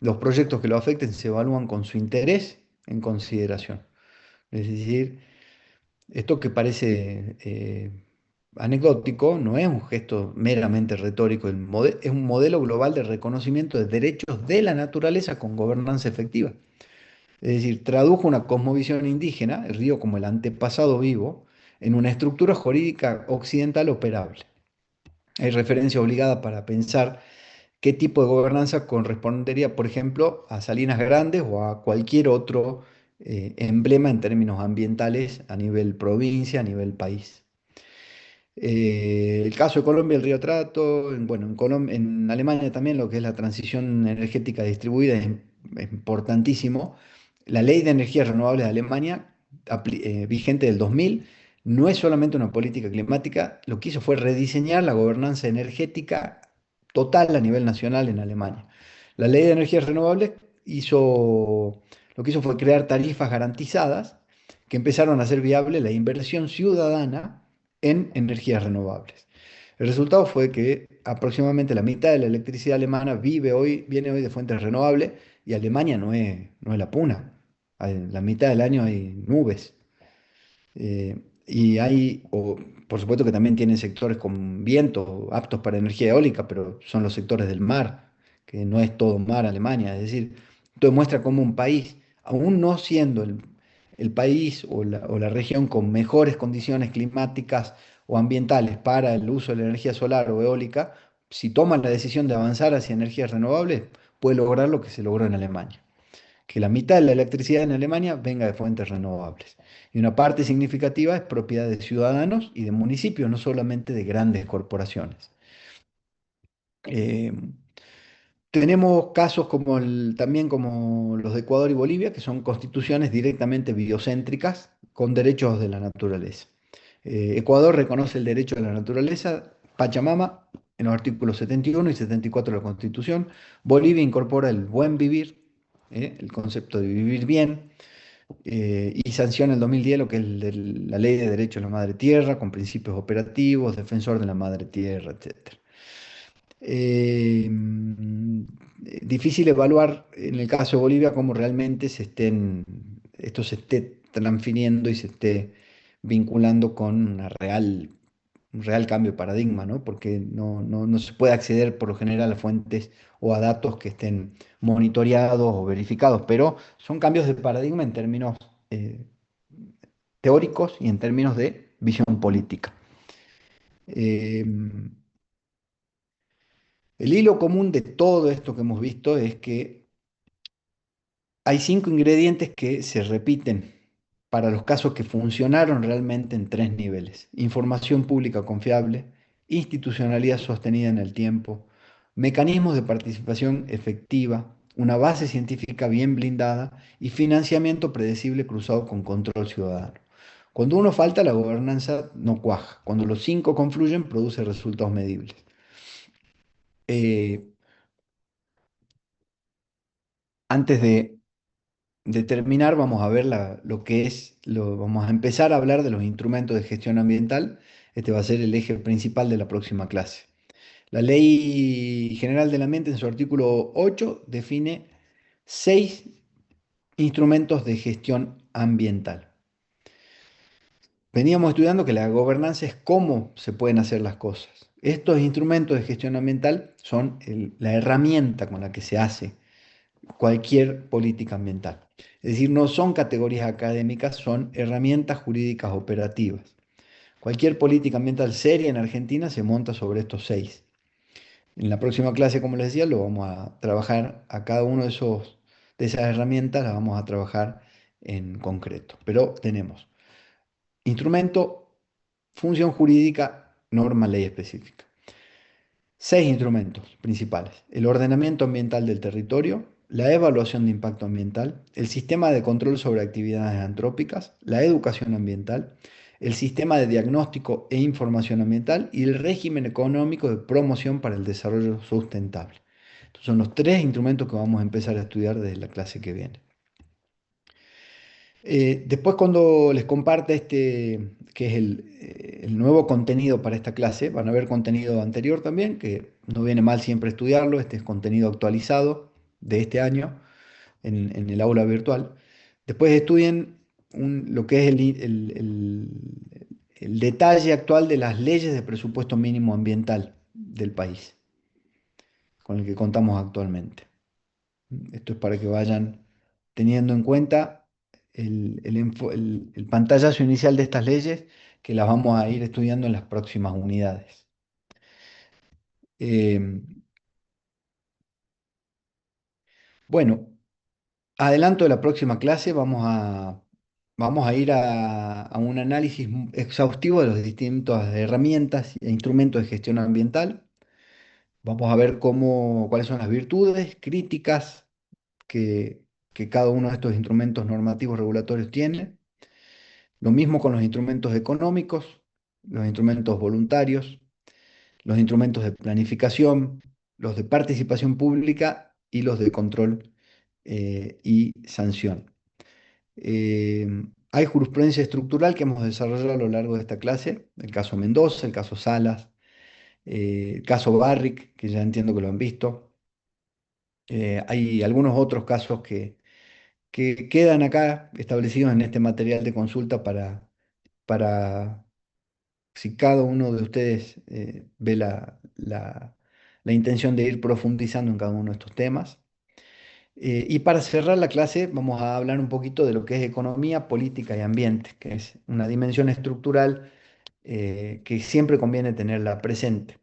Los proyectos que lo afecten se evalúan con su interés en consideración. Es decir, esto que parece anecdótico no es un gesto meramente retórico, es un modelo global de reconocimiento de derechos de la naturaleza con gobernanza efectiva. Es decir, tradujo una cosmovisión indígena, el río como el antepasado vivo, en una estructura jurídica occidental operable. Hay referencia obligada para pensar qué tipo de gobernanza correspondería, por ejemplo, a Salinas Grandes o a cualquier otro emblema en términos ambientales a nivel provincia, a nivel país. El caso de Colombia, el río Trato, bueno, en Alemania también lo que es la transición energética distribuida es importantísimo. La ley de energías renovables de Alemania, vigente del 2000, no es solamente una política climática, lo que hizo fue rediseñar la gobernanza energética total a nivel nacional en Alemania. La ley de energías renovables lo que hizo fue crear tarifas garantizadas que empezaron a hacer viable la inversión ciudadana en energías renovables. El resultado fue que aproximadamente la mitad de la electricidad alemana viene hoy de fuentes renovables y Alemania no es la puna. La mitad del año hay nubes. Y por supuesto que también tienen sectores con viento aptos para energía eólica, pero son los sectores del mar, que no es todo mar Alemania. Es decir, esto demuestra cómo un país, aún no siendo el país o la región con mejores condiciones climáticas o ambientales para el uso de la energía solar o eólica, si toma la decisión de avanzar hacia energías renovables, puede lograr lo que se logró en Alemania, que la mitad de la electricidad en Alemania venga de fuentes renovables. Y una parte significativa es propiedad de ciudadanos y de municipios, no solamente de grandes corporaciones. Eh, Tenemos casos también como los de Ecuador y Bolivia, que son constituciones directamente biocéntricas con derechos de la naturaleza. Ecuador reconoce el derecho de la naturaleza, Pachamama, en los artículos 71 y 74 de la Constitución. Bolivia incorpora el buen vivir, el concepto de vivir bien, y sanciona en el 2010 lo que es la Ley de Derecho a la Madre Tierra, con principios operativos, defensor de la Madre Tierra, etc. Difícil evaluar en el caso de Bolivia cómo realmente esto se esté transfiriendo y se esté vinculando con un real cambio de paradigma, ¿no? Porque no se puede acceder por lo general a fuentes o a datos que estén monitoreados o verificados, pero son cambios de paradigma en términos eh, teóricos y en términos de visión política. Eh, el hilo común de todo esto que hemos visto es que hay 5 ingredientes que se repiten para los casos que funcionaron realmente en 3 niveles: información pública confiable, institucionalidad sostenida en el tiempo, mecanismos de participación efectiva, una base científica bien blindada y financiamiento predecible cruzado con control ciudadano. Cuando uno falta, la gobernanza no cuaja. Cuando los 5 confluyen, produce resultados medibles. Eh, Antes de terminar, vamos a ver vamos a empezar a hablar de los instrumentos de gestión ambiental. Este va a ser el eje principal de la próxima clase. La Ley General del Ambiente, en su artículo 8, define 6 instrumentos de gestión ambiental. Veníamos estudiando que la gobernanza es cómo se pueden hacer las cosas. Estos instrumentos de gestión ambiental son la herramienta con la que se hace cualquier política ambiental. Es decir, no son categorías académicas, son herramientas jurídicas operativas. Cualquier política ambiental seria en Argentina se monta sobre estos 6. En la próxima clase, como les decía, lo vamos a trabajar a cada uno de esas herramientas, las vamos a trabajar en concreto. Pero tenemos instrumento, función jurídica, norma, ley específica. 6 instrumentos principales: el ordenamiento ambiental del territorio, la evaluación de impacto ambiental, el sistema de control sobre actividades antrópicas, la educación ambiental, el sistema de diagnóstico e información ambiental y el régimen económico de promoción para el desarrollo sustentable. Estos son los 3 instrumentos que vamos a empezar a estudiar desde la clase que viene. Después cuando les comparte este, que es el nuevo contenido para esta clase, van a ver contenido anterior también, que no viene mal siempre estudiarlo, este es contenido actualizado de este año en el aula virtual. Después estudien lo que es el detalle actual de las leyes de presupuesto mínimo ambiental del país, con el que contamos actualmente. Esto es para que vayan teniendo en cuenta el pantallazo inicial de estas leyes, que las vamos a ir estudiando en las próximas unidades. Eh, bueno, adelanto de la próxima clase, vamos a ir a un análisis exhaustivo de las distintas herramientas e instrumentos de gestión ambiental. Vamos a ver cuáles son las virtudes críticas que cada uno de estos instrumentos normativos regulatorios tiene. Lo mismo con los instrumentos económicos, los instrumentos voluntarios, los instrumentos de planificación, los de participación pública y los de control y sanción. Eh, Hay jurisprudencia estructural que hemos desarrollado a lo largo de esta clase, el caso Mendoza, el caso Salas, el caso Barrick, que ya entiendo que lo han visto. Hay algunos otros casos que quedan acá establecidos en este material de consulta para si cada uno de ustedes ve la intención de ir profundizando en cada uno de estos temas. Y para cerrar la clase vamos a hablar un poquito de lo que es economía, política y ambiente, que es una dimensión estructural que siempre conviene tenerla presente.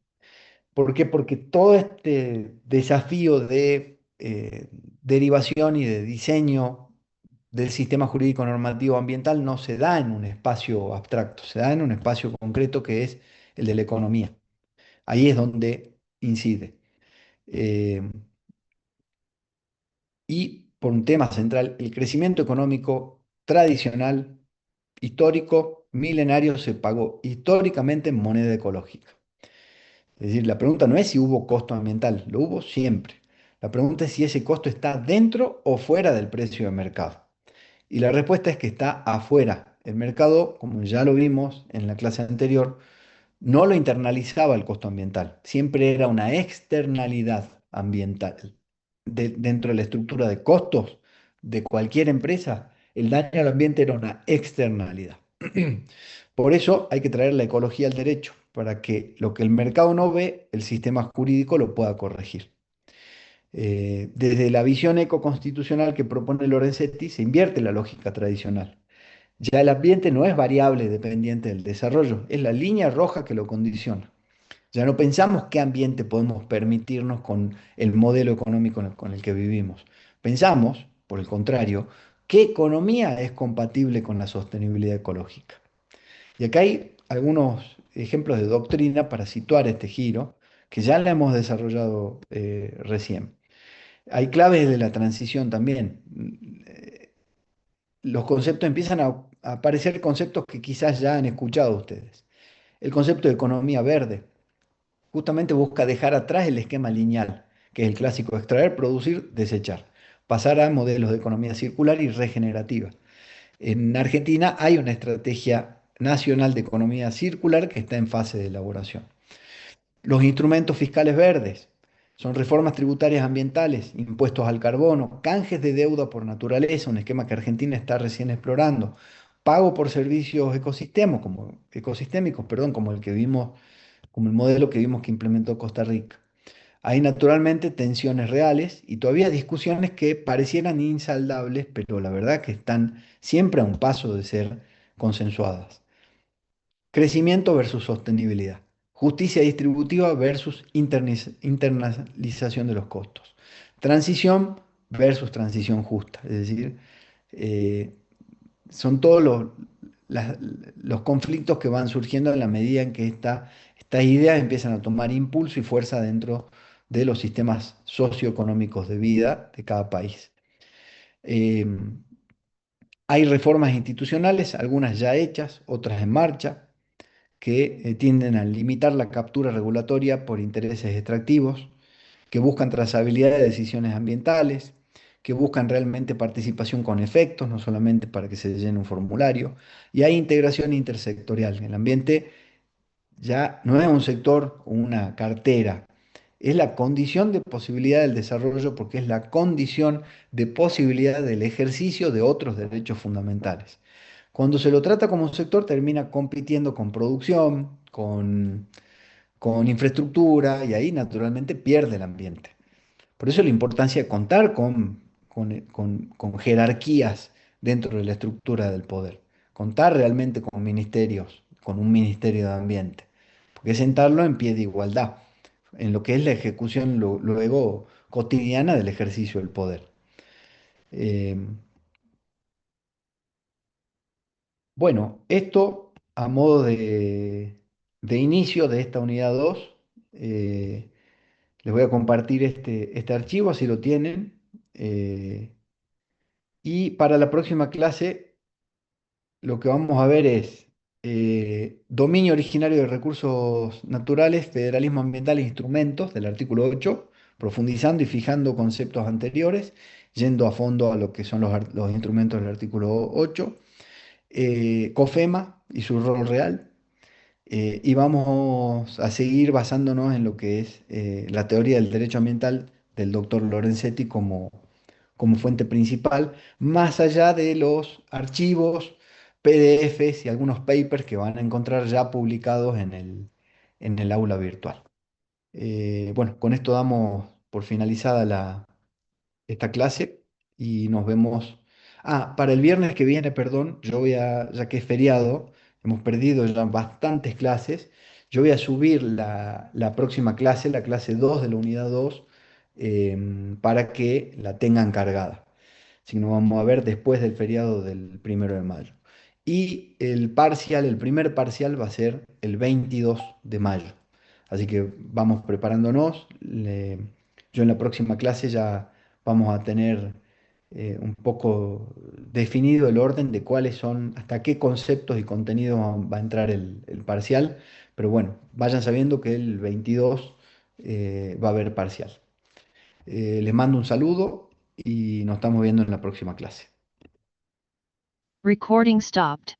¿Por qué? Porque todo este desafío de derivación y de diseño del sistema jurídico normativo ambiental no se da en un espacio abstracto, se da en un espacio concreto que es el de la economía. Ahí es donde incide. Eh, y por un tema central, el crecimiento económico tradicional, histórico, milenario, se pagó históricamente en moneda ecológica. Es decir, la pregunta no es si hubo costo ambiental, lo hubo siempre. La pregunta es si ese costo está dentro o fuera del precio de mercado. Y la respuesta es que está afuera. El mercado, como ya lo vimos en la clase anterior, no lo internalizaba el costo ambiental, siempre era una externalidad ambiental. Dentro de la estructura de costos de cualquier empresa, el daño al ambiente era una externalidad. Por eso hay que traer la ecología al derecho, para que lo que el mercado no ve, el sistema jurídico lo pueda corregir. Desde la visión ecoconstitucional que propone Lorenzetti, se invierte la lógica tradicional. Ya el ambiente no es variable dependiente del desarrollo, es la línea roja que lo condiciona. Ya no pensamos qué ambiente podemos permitirnos con el modelo económico con el que vivimos. Pensamos, por el contrario, qué economía es compatible con la sostenibilidad ecológica. Y acá hay algunos ejemplos de doctrina para situar este giro, que ya la hemos desarrollado recién. Hay claves de la transición también. Los conceptos empiezan a aparecer conceptos que quizás ya han escuchado ustedes. El concepto de economía verde justamente busca dejar atrás el esquema lineal, que es el clásico extraer, producir, desechar, pasar a modelos de economía circular y regenerativa. En Argentina hay una estrategia nacional de economía circular que está en fase de elaboración. Los instrumentos fiscales verdes son reformas tributarias ambientales, impuestos al carbono, canjes de deuda por naturaleza, un esquema que Argentina está recién explorando, pago por servicios ecosistémicos, perdón, como el que vimos, como el modelo que vimos que implementó Costa Rica. Hay naturalmente tensiones reales y todavía discusiones que parecieran insaldables, pero la verdad que están siempre a un paso de ser consensuadas. Crecimiento versus sostenibilidad. Justicia distributiva versus internalización de los costos. Transición versus transición justa. Es decir, eh, son todos las- los conflictos que van surgiendo en la medida en que estas ideas empiezan a tomar impulso y fuerza dentro de los sistemas socioeconómicos de vida de cada país. Eh, Hay reformas institucionales, algunas ya hechas, otras en marcha, que tienden a limitar la captura regulatoria por intereses extractivos, que buscan trazabilidad de decisiones ambientales, que buscan realmente participación con efectos, no solamente para que se llene un formulario, y hay integración intersectorial. El ambiente ya no es un sector o una cartera, es la condición de posibilidad del desarrollo porque es la condición de posibilidad del ejercicio de otros derechos fundamentales. Cuando se lo trata como un sector, termina compitiendo con producción, con infraestructura, y ahí naturalmente pierde el ambiente. Por eso la importancia de contar con jerarquías dentro de la estructura del poder. Contar realmente con ministerios, con un ministerio de ambiente. Porque es sentarlo en pie de igualdad, en lo que es la ejecución luego cotidiana del ejercicio del poder. Eh, bueno, esto a modo de inicio de esta unidad 2. eh, Les voy a compartir este archivo, así lo tienen. Y para la próxima clase lo que vamos a ver es dominio originario de recursos naturales, federalismo ambiental e instrumentos del artículo 8, profundizando y fijando conceptos anteriores, yendo a fondo a lo que son los instrumentos del artículo 8, COFEMA y su rol real. Y vamos a seguir basándonos en lo que es la teoría del derecho ambiental del doctor Lorenzetti como fuente principal, más allá de los archivos, PDFs y algunos papers que van a encontrar ya publicados en el aula virtual. Bueno, con esto damos por finalizada esta clase y nos vemos. Ah, para el viernes que viene, perdón, ya que es feriado, hemos perdido ya bastantes clases, yo voy a subir la próxima clase, la clase 2 de la unidad 2, para que la tengan cargada. Así que nos vamos a ver después del feriado del 1 de mayo. Y el primer parcial va a ser el 22 de mayo. Así que vamos preparándonos. Yo en la próxima clase ya vamos a tener un poco definido el orden de cuáles son, hasta qué conceptos y contenidos va a entrar el parcial. Pero bueno, vayan sabiendo que el 22 va a haber parcial. Les mando un saludo y nos estamos viendo en la próxima clase. Recording stopped.